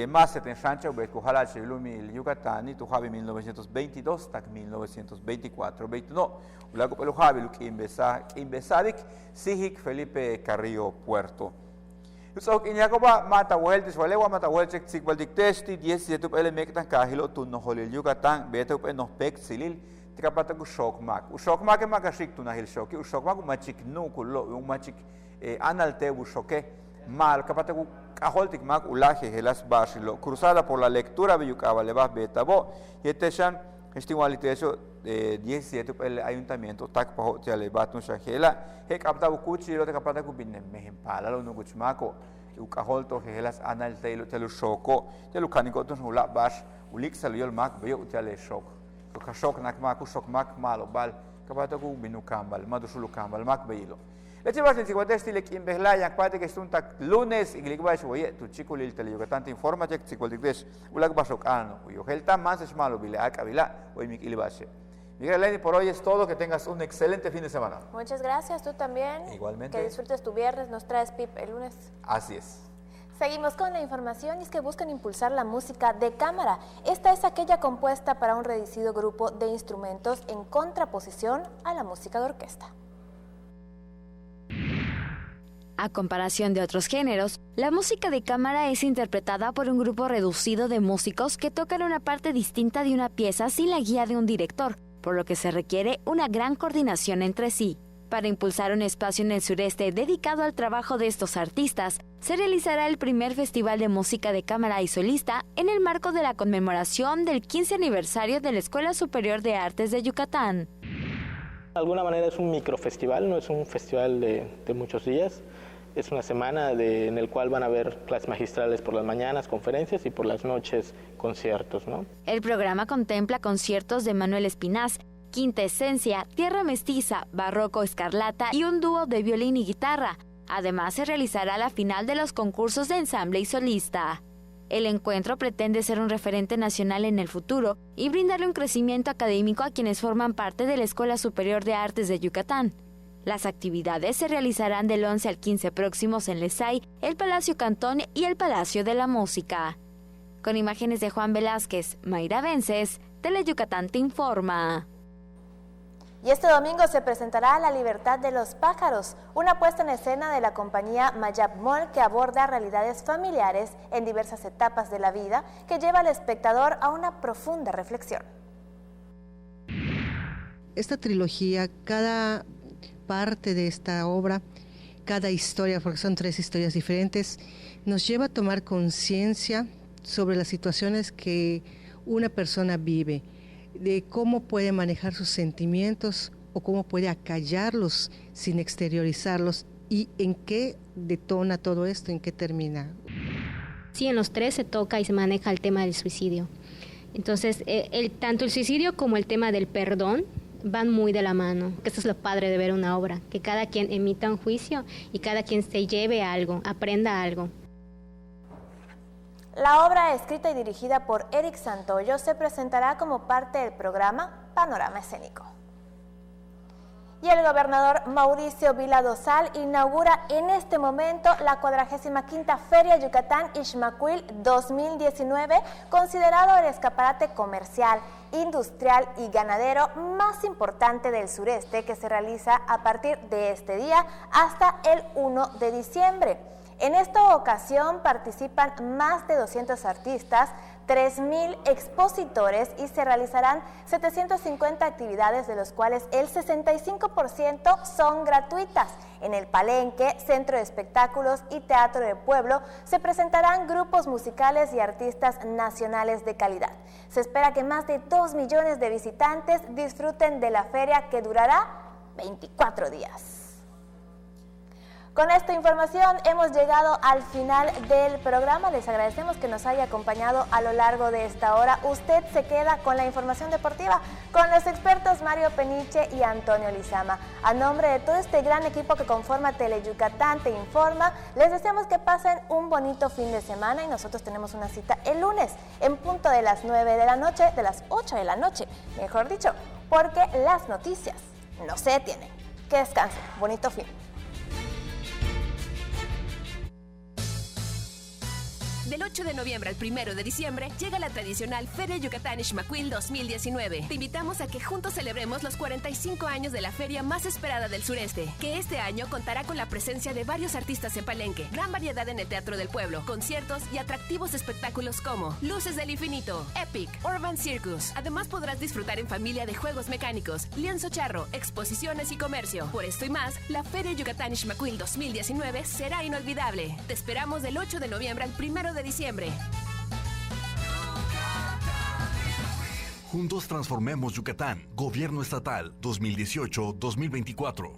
Speaker 23: Más en Sancho, Becujala, Chilumi, Yucatán, tu Javi 1922, TAC 1924, 29, Ulago Pelu Javi, Imbesadik, Sijic, Felipe Carrillo Puerto. Usok Inyacoba, Mata Hueltis, Valewa, Mata Huelchek, Sigbaldik Testi, 17 Elemectan, Cajilo, Tuno Holil, Yucatán, Beta Upenos Pec, Silil, Ticapata Ushok Mac. Ushok Mac e Macashik Tunahil Shoki, Ushok Mac, Machik Nukulo, un Machik Analte Ushoke, Mal, Capata Caholtic Mac, Ulaje, Gelas Bashilo, cruzada por la lectura, Viyucaba, Levas Betabo, y Eteshan, Estimualiteso, 17 el ayuntamiento, Tac Paho, Tialebatun Shahela, Hecapta Ucuchi, lo de Capata Cubine, Mehimpala, lo Nuguchmaco, Ucaholto, Gelas Anal Taylor, Telushoko, Telucanicoton, Ula Bash, Ulix salió el Mac, veo Utiale Shock. Shock Nakmaku, Shock Mac, Malo, Bal, Capata Cubinu Cambal, Madusulu Cambal, Mac Beilo. Leche vas en 50 estile quien behla yang parte que es un tac lunes y gligbash oye tu chico lil tele Yucatán informa que chico digdes ulag basokano yo helta más es malo bile akabila hoy mi ilbashe. Miguel Eleni, por hoy es todo, que tengas un excelente fin de semana.
Speaker 1: Muchas gracias, tú también.
Speaker 23: Igualmente.
Speaker 1: Que disfrutes tu viernes, nos traes Pip el lunes.
Speaker 23: Así es.
Speaker 1: Seguimos con la información y es que buscan impulsar la música de cámara. Esta es aquella compuesta para un reducido grupo de instrumentos en contraposición a la música de orquesta.
Speaker 6: A comparación de otros géneros, la música de cámara es interpretada por un grupo reducido de músicos que tocan una parte distinta de una pieza sin la guía de un director, por lo que se requiere una gran coordinación entre sí. Para impulsar un espacio en el sureste dedicado al trabajo de estos artistas, se realizará el primer Festival de Música de Cámara y Solista en el marco de la conmemoración del 15 aniversario de la Escuela Superior de Artes de Yucatán.
Speaker 2: De alguna manera es un microfestival, no es un festival de muchos días. Es una semana en el cual van a haber clases magistrales por las mañanas, conferencias y por las noches conciertos, ¿no?
Speaker 6: El programa contempla conciertos de Manuel Espinaz, Quinta Esencia, Tierra Mestiza, Barroco Escarlata y un dúo de violín y guitarra. Además, se realizará la final de los concursos de ensamble y solista. El encuentro pretende ser un referente nacional en el futuro y brindarle un crecimiento académico a quienes forman parte de la Escuela Superior de Artes de Yucatán. Las actividades se realizarán del 11 al 15 próximos en Lesay, el Palacio Cantón y el Palacio de la Música. Con imágenes de Juan Velázquez, Mayra Vences, Teleyucatán te informa.
Speaker 1: Y este domingo se presentará La Libertad de los Pájaros, una puesta en escena de la compañía Mayab Mall que aborda realidades familiares en diversas etapas de la vida que lleva al espectador a una profunda reflexión.
Speaker 3: Esta trilogía, cada parte de esta obra, cada historia, porque son 3 historias diferentes, nos lleva a tomar conciencia sobre las situaciones que una persona vive, de cómo puede manejar sus sentimientos o cómo puede acallarlos sin exteriorizarlos y en qué detona todo esto, en qué termina.
Speaker 4: Sí, en los 3 se toca y se maneja el tema del suicidio. Entonces, tanto el suicidio como el tema del perdón van muy de la mano. Eso es lo padre de ver una obra, que cada quien emita un juicio y cada quien se lleve algo, aprenda algo.
Speaker 1: La obra, escrita y dirigida por Eric Santoyo, se presentará como parte del programa Panorama Escénico. Y el gobernador Mauricio Vila Dosal inaugura en este momento la 45ª Feria Yucatán Ixmaquil 2019, considerado el escaparate comercial, industrial y ganadero más importante del sureste, que se realiza a partir de este día hasta el 1 de diciembre. En esta ocasión participan más de 200 artistas, 3,000 expositores y se realizarán 750 actividades, de los cuales el 65% son gratuitas. En el Palenque, Centro de Espectáculos y Teatro del Pueblo se presentarán grupos musicales y artistas nacionales de calidad. Se espera que más de 2 millones de visitantes disfruten de la feria, que durará 24 días. Con esta información hemos llegado al final del programa. Les agradecemos que nos haya acompañado a lo largo de esta hora. Usted se queda con la información deportiva con los expertos Mario Peniche y Antonio Lizama. A nombre de todo este gran equipo que conforma Teleyucatán Te Informa, les deseamos que pasen un bonito fin de semana y nosotros tenemos una cita el lunes en punto de las 9 de la noche, de las 8 de la noche, mejor dicho, porque las noticias no se detienen. Que descansen. Bonito fin.
Speaker 9: Del 8 de noviembre al 1 de diciembre llega la tradicional Feria Yucatán Ixmaquil 2019. Te invitamos a que juntos celebremos los 45 años de la feria más esperada del sureste, que este año contará con la presencia de varios artistas en Palenque, gran variedad en el Teatro del Pueblo, conciertos y atractivos espectáculos como Luces del Infinito, Epic, Urban Circus. Además podrás disfrutar en familia de juegos mecánicos, lienzo charro, exposiciones y comercio. Por esto y más, la Feria Yucatán Ixmaquil 2019 será inolvidable. Te esperamos del 8 de noviembre al 1 de diciembre.
Speaker 5: Juntos transformemos Yucatán. Gobierno Estatal 2018-2024.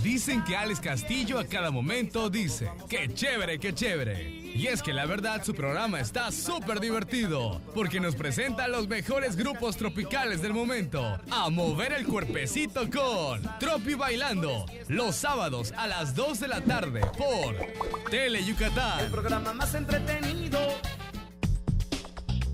Speaker 10: Dicen que Alex Castillo a cada momento dice, ¡qué chévere, qué chévere! Y es que la verdad su programa está súper divertido, porque nos presenta a los mejores grupos tropicales del momento, a mover el cuerpecito con Tropi Bailando, los sábados a las 2 de la tarde por Teleyucatán.
Speaker 22: El programa más entretenido.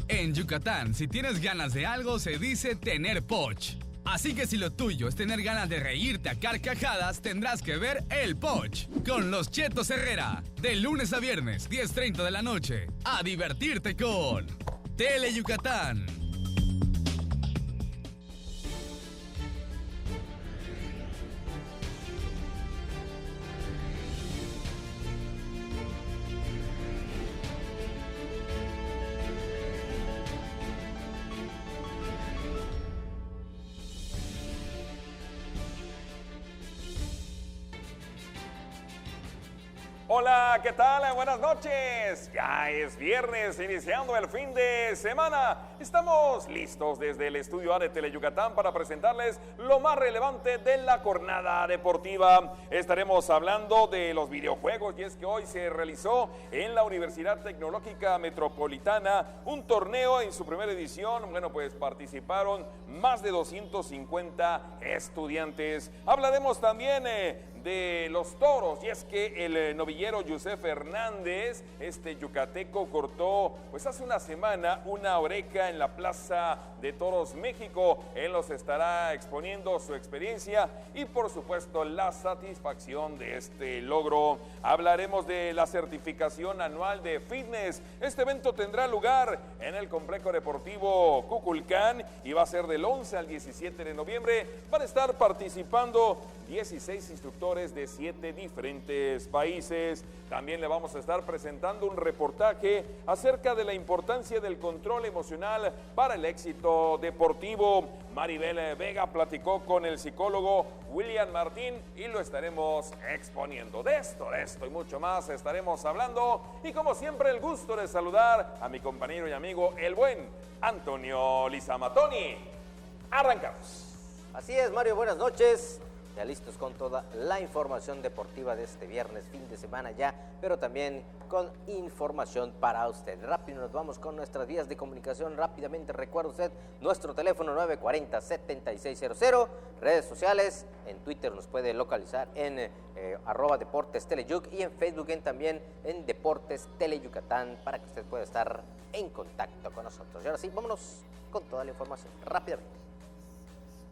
Speaker 10: En Yucatán, si tienes ganas de algo, se dice tener poch. Así que si lo tuyo es tener ganas de reírte a carcajadas, tendrás que ver El Poch con los Chetos Herrera, de lunes a viernes, 10:30 de la noche. A divertirte con Teleyucatán.
Speaker 7: Hola, ¿qué tal? Buenas noches. Ya es viernes, iniciando el fin de semana. Estamos listos desde el estudio A de Teleyucatán para presentarles lo más relevante de la jornada deportiva. Estaremos hablando de los videojuegos y es que hoy se realizó en la Universidad Tecnológica Metropolitana un torneo en su primera edición. Bueno, pues participaron más de 250 estudiantes. Hablaremos también de los toros y es que el novillero Yusef Hernández, este yucateco, cortó pues hace una semana una oreja en la Plaza de Toros México. Él nos estará exponiendo su experiencia y por supuesto la satisfacción de este logro. Hablaremos de la certificación anual de fitness. Este evento tendrá lugar en el complejo deportivo Cuculcán y va a ser del 11 al 17 de noviembre. Van a estar participando 16 instructores de 7 diferentes países. También le vamos a estar presentando un reportaje acerca de la importancia del control emocional para el éxito deportivo. Maribel Vega platicó con el psicólogo William Martín y lo estaremos exponiendo. De esto y mucho más estaremos hablando. Y como siempre, el gusto de saludar a mi compañero y amigo, el buen Antonio Lizama. Tony, arrancamos.
Speaker 11: Así es, Mario, buenas noches. Ya listos con toda la información deportiva de este viernes, fin de semana ya, pero también con información para usted. Rápido nos vamos con nuestras vías de comunicación. Rápidamente recuerda usted nuestro teléfono 940-7600, redes sociales, en Twitter nos puede localizar en @Deportes Teleyuc y en Facebook también en Deportes Teleyucatán para que usted pueda estar en contacto con nosotros. Y ahora sí, vámonos con toda la información rápidamente.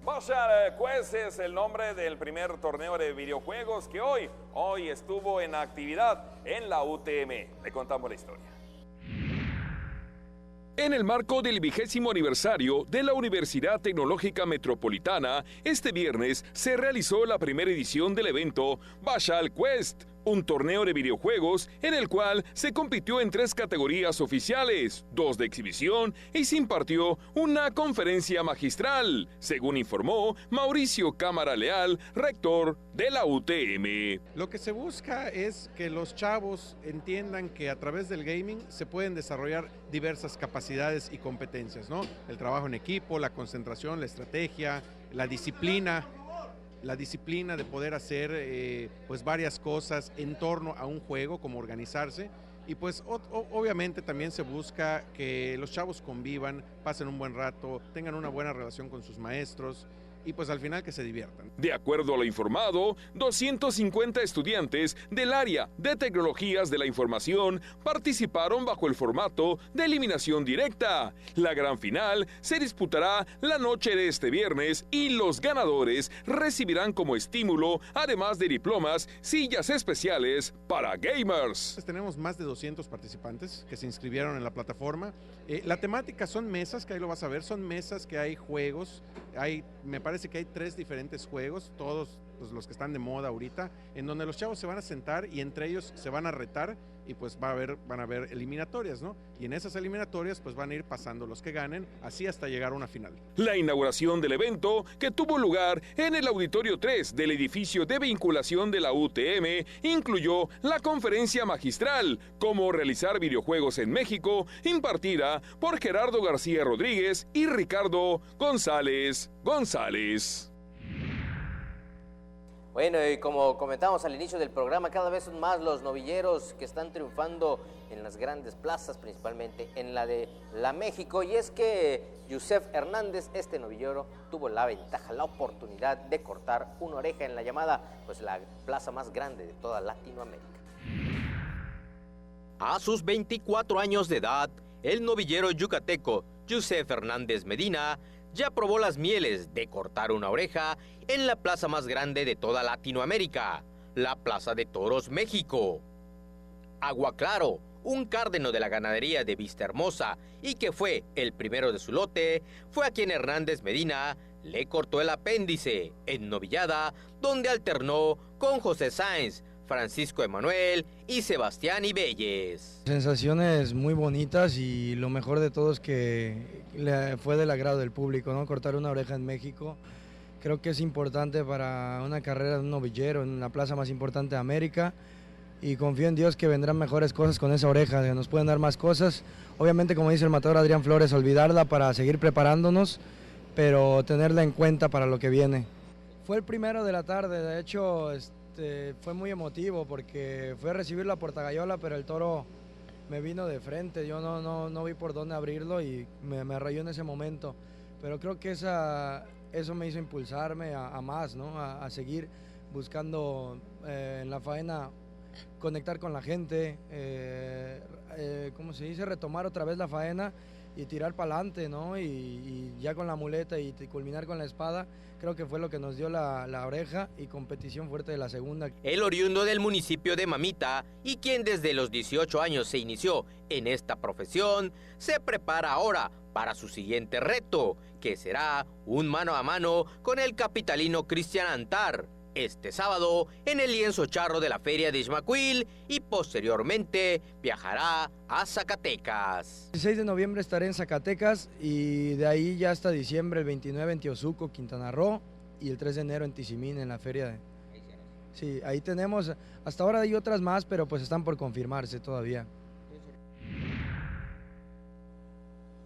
Speaker 7: Bashal Quest es el nombre del primer torneo de videojuegos que hoy estuvo en actividad en la UTM. Le contamos la historia.
Speaker 8: En el marco del 20º aniversario de la Universidad Tecnológica Metropolitana, este viernes se realizó la primera edición del evento Bashal Quest, un torneo de videojuegos en el cual se compitió en 3 categorías oficiales, 2 de exhibición y se impartió una conferencia magistral, según informó Mauricio Cámara Leal, rector de la UTM.
Speaker 12: Lo que se busca es que los chavos entiendan que a través del gaming se pueden desarrollar diversas capacidades y competencias, ¿no? El trabajo en equipo, la concentración, la estrategia, la disciplina de poder hacer pues varias cosas en torno a un juego, como organizarse, y pues obviamente también se busca que los chavos convivan, pasen un buen rato, tengan una buena relación con sus maestros y pues al final que se diviertan.
Speaker 8: De acuerdo a lo informado, 250 estudiantes del área de tecnologías de la información participaron bajo el formato de eliminación directa. La gran final se disputará la noche de este viernes y los ganadores recibirán como estímulo, además de diplomas, sillas especiales para gamers.
Speaker 12: Tenemos más de 200 participantes que se inscribieron en la plataforma. La temática son mesas, que ahí lo vas a ver, son mesas que hay juegos, me parece que hay 3 diferentes juegos, todos pues, los que están de moda ahorita, en donde los chavos se van a sentar y entre ellos se van a retar y pues van a haber eliminatorias, ¿no? Y en esas eliminatorias pues van a ir pasando los que ganen, así hasta llegar a una final.
Speaker 8: La inauguración del evento, que tuvo lugar en el Auditorio 3 del edificio de vinculación de la UTM, incluyó la conferencia magistral Cómo realizar videojuegos en México, impartida por Gerardo García Rodríguez y Ricardo González.
Speaker 11: Bueno, y como comentamos al inicio del programa, cada vez son más los novilleros que están triunfando en las grandes plazas, principalmente en la de la México. Y es que Yusef Hernández, este novillero, tuvo la ventaja, la oportunidad de cortar una oreja en la llamada, pues la plaza más grande de toda Latinoamérica.
Speaker 13: A sus 24 años de edad, el novillero yucateco Yusef Hernández Medina ya probó las mieles de cortar una oreja en la plaza más grande de toda Latinoamérica, la Plaza de Toros México. Agua Claro, un cárdeno de la ganadería de Vista Hermosa y que fue el primero de su lote, fue a quien Hernández Medina le cortó el apéndice en novillada, donde alternó con José Sáenz, Francisco Emanuel y Sebastián Ibelles.
Speaker 24: Sensaciones muy bonitas y lo mejor de todo es que fue del agrado del público, ¿no? Cortar una oreja en México creo que es importante para una carrera de un novillero en la plaza más importante de América y confío en Dios que vendrán mejores cosas con esa oreja, que nos pueden dar más cosas. Obviamente, como dice el matador Adrián Flores, olvidarla para seguir preparándonos, pero tenerla en cuenta para lo que viene. Fue el primero de la tarde, de hecho fue muy emotivo porque fue a recibirlo a Portagayola, pero el toro me vino de frente, yo no vi por dónde abrirlo y me rayó en ese momento, pero creo que eso me hizo impulsarme a más, ¿no? A seguir buscando en la faena, conectar con la gente, ¿cómo se dice? Retomar otra vez la faena y tirar para adelante, ¿no? Y ya con la muleta y culminar con la espada, creo que fue lo que nos dio la oreja y competición fuerte de la segunda.
Speaker 13: El oriundo del municipio de Mamita y quien desde los 18 años se inició en esta profesión, se prepara ahora para su siguiente reto, que será un mano a mano con el capitalino Cristian Antar, este sábado en el lienzo charro de la feria de Ixmaquil y posteriormente viajará a Zacatecas.
Speaker 24: El 16 de noviembre estaré en Zacatecas y de ahí ya hasta diciembre, el 29 en Teosuco, Quintana Roo y el 3 de enero en Tizimín, en la feria de... Sí, ahí tenemos, hasta ahora hay otras más, pero pues están por confirmarse todavía.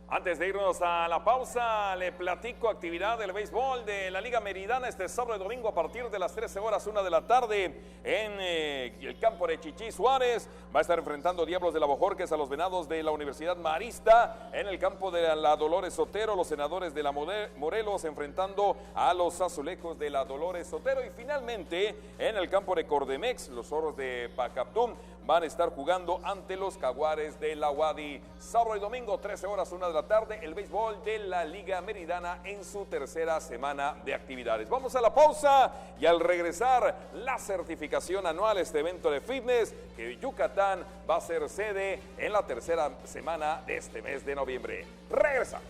Speaker 7: Antes de irnos a la pausa, le platico actividad del béisbol de la Liga Meridana este sábado y domingo a partir de las 13 horas, 1 de la tarde, en el campo de Chichí Suárez. Va a estar enfrentando Diablos de la Bojorques a los Venados de la Universidad Marista. En el campo de la Dolores Sotero, los Senadores de la Morelos enfrentando a los Azulejos de la Dolores Sotero. Y finalmente, en el campo de Cordemex, los Zorros de Pacaptún van a estar jugando ante los Jaguares de la Wadi. Sábado y domingo, 13 horas, 1 de la la tarde el béisbol de la Liga Meridana en su tercera semana de actividades. Vamos a la pausa y al regresar la certificación anual, este evento de fitness que Yucatán va a ser sede en la tercera semana de este mes de noviembre. Regresamos.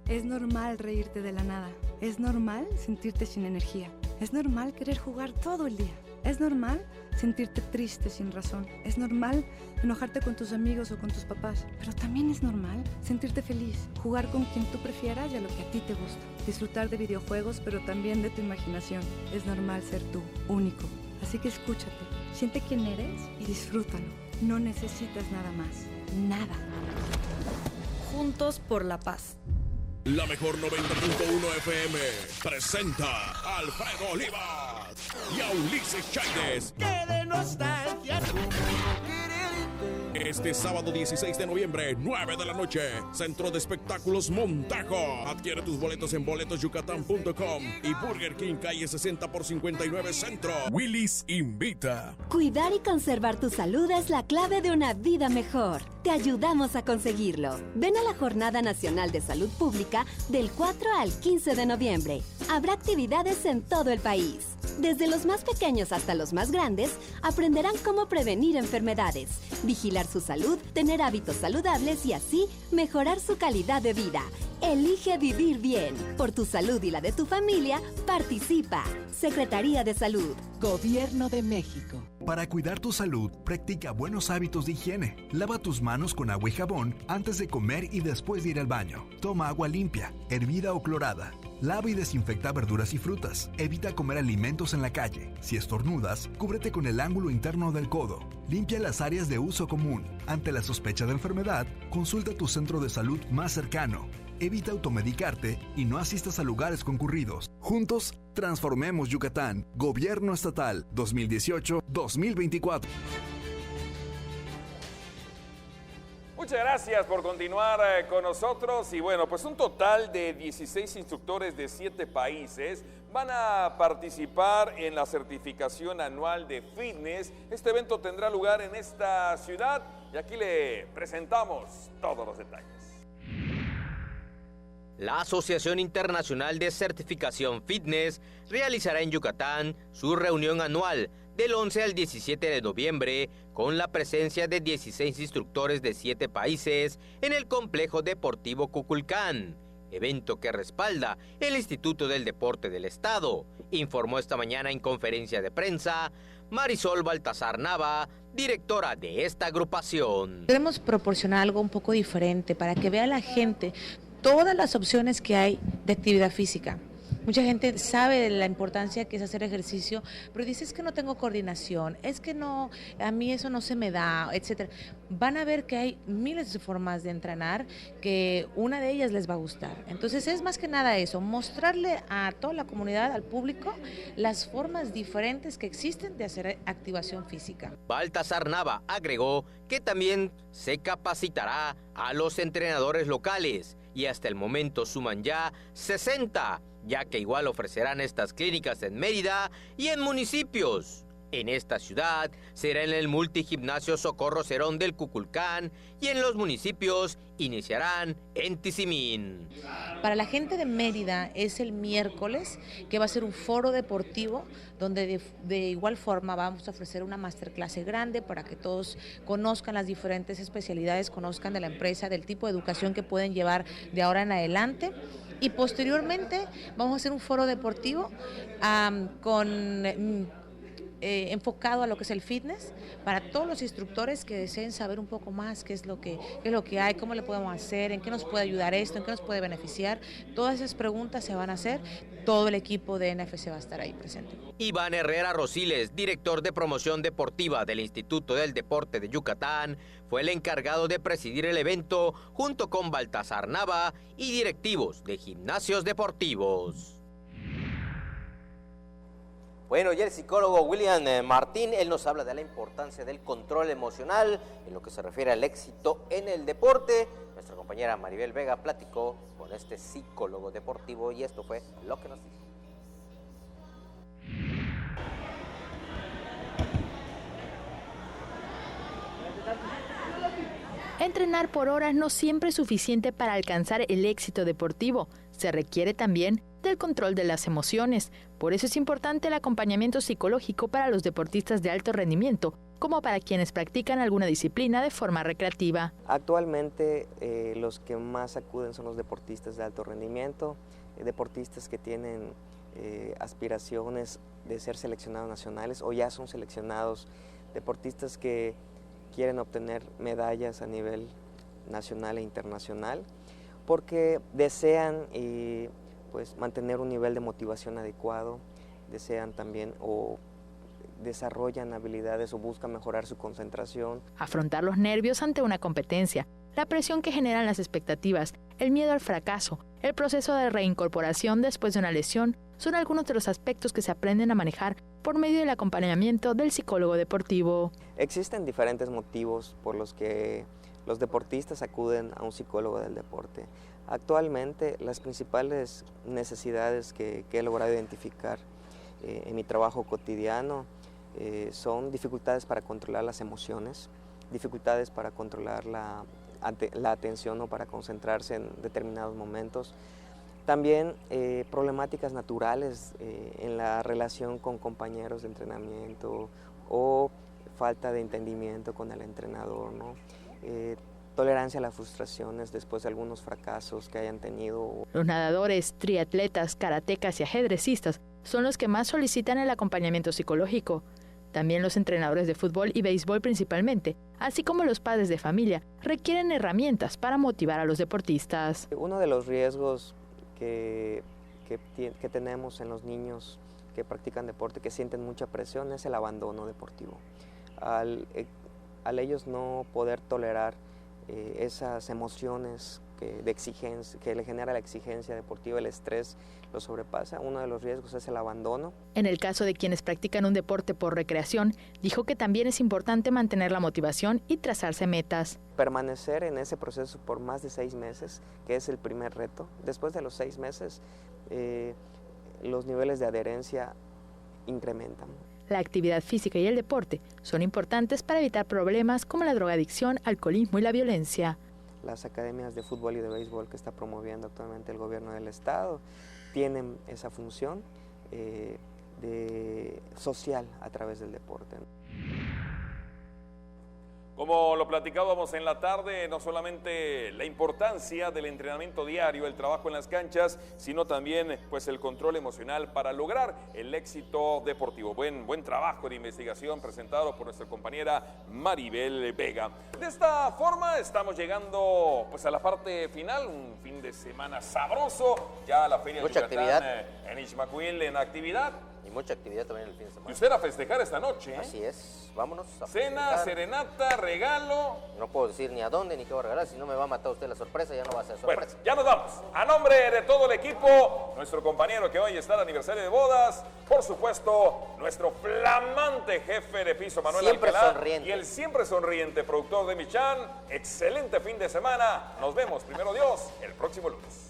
Speaker 14: Es normal reírte de la nada. Es normal sentirte sin energía. Es normal querer jugar todo el día. Es normal sentirte triste sin razón. Es normal enojarte con tus amigos o con tus papás. Pero también es normal sentirte feliz, jugar con quien tú prefieras y a lo que a ti te gusta. Disfrutar de videojuegos, pero también de tu imaginación. Es normal ser tú, único. Así que escúchate, siente quién eres y disfrútalo. No necesitas nada más. Nada. Juntos por la paz.
Speaker 21: La mejor 90.1 FM presenta a Alfredo Olivas y a Ulises Chávez.
Speaker 22: ¡Qué de nostalgia!
Speaker 21: Este sábado 16 de noviembre, 9 de la noche, Centro de Espectáculos Montejo. Adquiere tus boletos en boletosyucatán.com y Burger King, calle 60 por 59 Centro. Willis invita.
Speaker 15: Cuidar y conservar tu salud es la clave de una vida mejor. Te ayudamos a conseguirlo. Ven a la Jornada Nacional de Salud Pública del 4 al 15 de noviembre. Habrá actividades en todo el país. Desde los más pequeños hasta los más grandes, aprenderán cómo prevenir enfermedades, vigilar su salud, tener hábitos saludables y así mejorar su calidad de vida. Elige vivir bien. Por tu salud y la de tu familia, participa. Secretaría de Salud.
Speaker 16: Gobierno de México.
Speaker 17: Para cuidar tu salud, practica buenos hábitos de higiene. Lava tus manos con agua y jabón antes de comer y después de ir al baño. Toma agua limpia, hervida o clorada. Lava y desinfecta verduras y frutas. Evita comer alimentos en la calle. Si estornudas, cúbrete con el ángulo interno del codo. Limpia las áreas de uso común. Ante la sospecha de enfermedad, consulta tu centro de salud más cercano. Evita automedicarte y no asistas a lugares concurridos. Juntos, transformemos Yucatán. Gobierno Estatal 2018-2024.
Speaker 7: Muchas gracias por continuar con nosotros y bueno, pues un total de 16 instructores de 7 países van a participar en la certificación anual de fitness. Este evento tendrá lugar en esta ciudad y aquí le presentamos todos los detalles.
Speaker 13: La Asociación Internacional de Certificación Fitness realizará en Yucatán su reunión anual del 11 al 17 de noviembre con la presencia de 16 instructores de 7 países en el Complejo Deportivo Kukulcán, evento que respalda el Instituto del Deporte del Estado, informó esta mañana en conferencia de prensa Marisol Baltasar Nava, directora de esta agrupación.
Speaker 25: Queremos proporcionar algo un poco diferente para que vea la gente todas las opciones que hay de actividad física. Mucha gente sabe de la importancia que es hacer ejercicio, pero dice es que no tengo coordinación, es que no, a mí eso no se me da, etcétera. Van a ver que hay miles de formas de entrenar, que una de ellas les va a gustar. Entonces es más que nada eso, mostrarle a toda la comunidad, al público, las formas diferentes que existen de hacer activación física.
Speaker 13: Baltasar Nava agregó que también se capacitará a los entrenadores locales y hasta el momento suman ya 60, ya que igual ofrecerán estas clínicas en Mérida y en municipios. En esta ciudad será en el multigimnasio Socorro Cerón del Kukulcán y en los municipios iniciarán en Tizimín.
Speaker 25: Para la gente de Mérida es el miércoles, que va a ser un foro deportivo donde de igual forma vamos a ofrecer una masterclass grande para que todos conozcan las diferentes especialidades, conozcan de la empresa, del tipo de educación que pueden llevar de ahora en adelante. Y posteriormente vamos a hacer un foro deportivo enfocado a lo que es el fitness, para todos los instructores que deseen saber un poco más qué es lo que hay, cómo le podemos hacer, en qué nos puede ayudar esto, en qué nos puede beneficiar. Todas esas preguntas se van a hacer, todo el equipo de NFC va a estar ahí presente.
Speaker 13: Iván Herrera Rosiles, director de promoción deportiva del Instituto del Deporte de Yucatán, fue el encargado de presidir el evento junto con Baltasar Nava y directivos de gimnasios deportivos.
Speaker 11: Bueno, y el psicólogo William Martín, él nos habla de la importancia del control emocional en lo que se refiere al éxito en el deporte. Nuestra compañera Maribel Vega platicó con este psicólogo deportivo y esto fue lo que nos dijo.
Speaker 2: Entrenar por horas no siempre es suficiente para alcanzar el éxito deportivo. Se requiere también del control de las emociones. Por eso es importante el acompañamiento psicológico para los deportistas de alto rendimiento, como para quienes practican alguna disciplina de forma recreativa.
Speaker 18: Actualmente los que más acuden son los deportistas de alto rendimiento, deportistas que tienen aspiraciones de ser seleccionados nacionales o ya son seleccionados, deportistas que quieren obtener medallas a nivel nacional e internacional, porque desean pues, mantener un nivel de motivación adecuado, desean también o desarrollan habilidades o buscan mejorar su concentración.
Speaker 2: Afrontar los nervios ante una competencia, la presión que generan las expectativas, el miedo al fracaso, el proceso de reincorporación después de una lesión, son algunos de los aspectos que se aprenden a manejar por medio del acompañamiento del psicólogo deportivo.
Speaker 18: Existen diferentes motivos por los que los deportistas acuden a un psicólogo del deporte. Actualmente, las principales necesidades que he logrado identificar en mi trabajo cotidiano son dificultades para controlar las emociones, dificultades para controlar la atención o para concentrarse en determinados momentos. También problemáticas naturales en la relación con compañeros de entrenamiento o falta de entendimiento con el entrenador, ¿no? Tolerancia a las frustraciones después de algunos fracasos que hayan tenido.
Speaker 2: Los nadadores, triatletas, karatecas y ajedrecistas son los que más solicitan el acompañamiento psicológico. También los entrenadores de fútbol y béisbol principalmente, así como los padres de familia, requieren herramientas para motivar a los deportistas.
Speaker 18: Uno de los riesgos que tenemos en los niños que practican deporte, que sienten mucha presión, es el abandono deportivo. Al ellos no poder tolerar esas emociones de exigencia, que le genera la exigencia deportiva, el estrés lo sobrepasa, uno de los riesgos es el abandono.
Speaker 2: En el caso de quienes practican un deporte por recreación, dijo que también es importante mantener la motivación y trazarse metas.
Speaker 18: Permanecer en ese proceso por más de 6 meses, que es el primer reto. Después de los 6 meses, los niveles de adherencia incrementan.
Speaker 2: La actividad física y el deporte son importantes para evitar problemas como la drogadicción, alcoholismo y la violencia.
Speaker 18: Las academias de fútbol y de béisbol que está promoviendo actualmente el gobierno del estado tienen esa función social a través del deporte.
Speaker 7: Como lo platicábamos en la tarde, no solamente la importancia del entrenamiento diario, el trabajo en las canchas, sino también pues, el control emocional para lograr el éxito deportivo. Buen trabajo de investigación presentado por nuestra compañera Maribel Vega. De esta forma estamos llegando pues, a la parte final, un fin de semana sabroso, ya la Feria de Yucatán en Ixmaquil en actividad.
Speaker 11: Y mucha actividad también el fin de semana.
Speaker 7: Y usted a festejar esta noche.
Speaker 11: Así es, vámonos a
Speaker 7: cena,
Speaker 11: festejar.
Speaker 7: Serenata, regalo.
Speaker 11: No puedo decir ni a dónde ni qué voy a regalar, si no me va a matar usted la sorpresa, ya no va a ser sorpresa.
Speaker 7: Bueno, ya nos vamos. A nombre de todo el equipo, nuestro compañero que hoy está de aniversario de bodas, por supuesto, nuestro flamante jefe de piso, Manuel
Speaker 11: siempre
Speaker 7: Alcalá,
Speaker 11: sonriente.
Speaker 7: y el siempre sonriente productor de Michan. Excelente fin de semana. Nos vemos, primero Dios, el próximo lunes.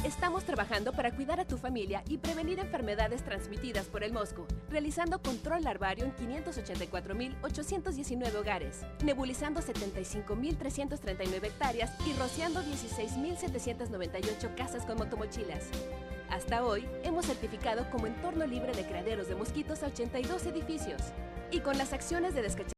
Speaker 9: Estamos trabajando para cuidar a tu familia y prevenir enfermedades transmitidas por el mosco, realizando control larvario en 584.819 hogares, nebulizando 75.339 hectáreas y rociando 16.798 casas con motomochilas. Hasta hoy, hemos certificado como entorno libre de criaderos de mosquitos a 82 edificios. Y con las acciones de descacharro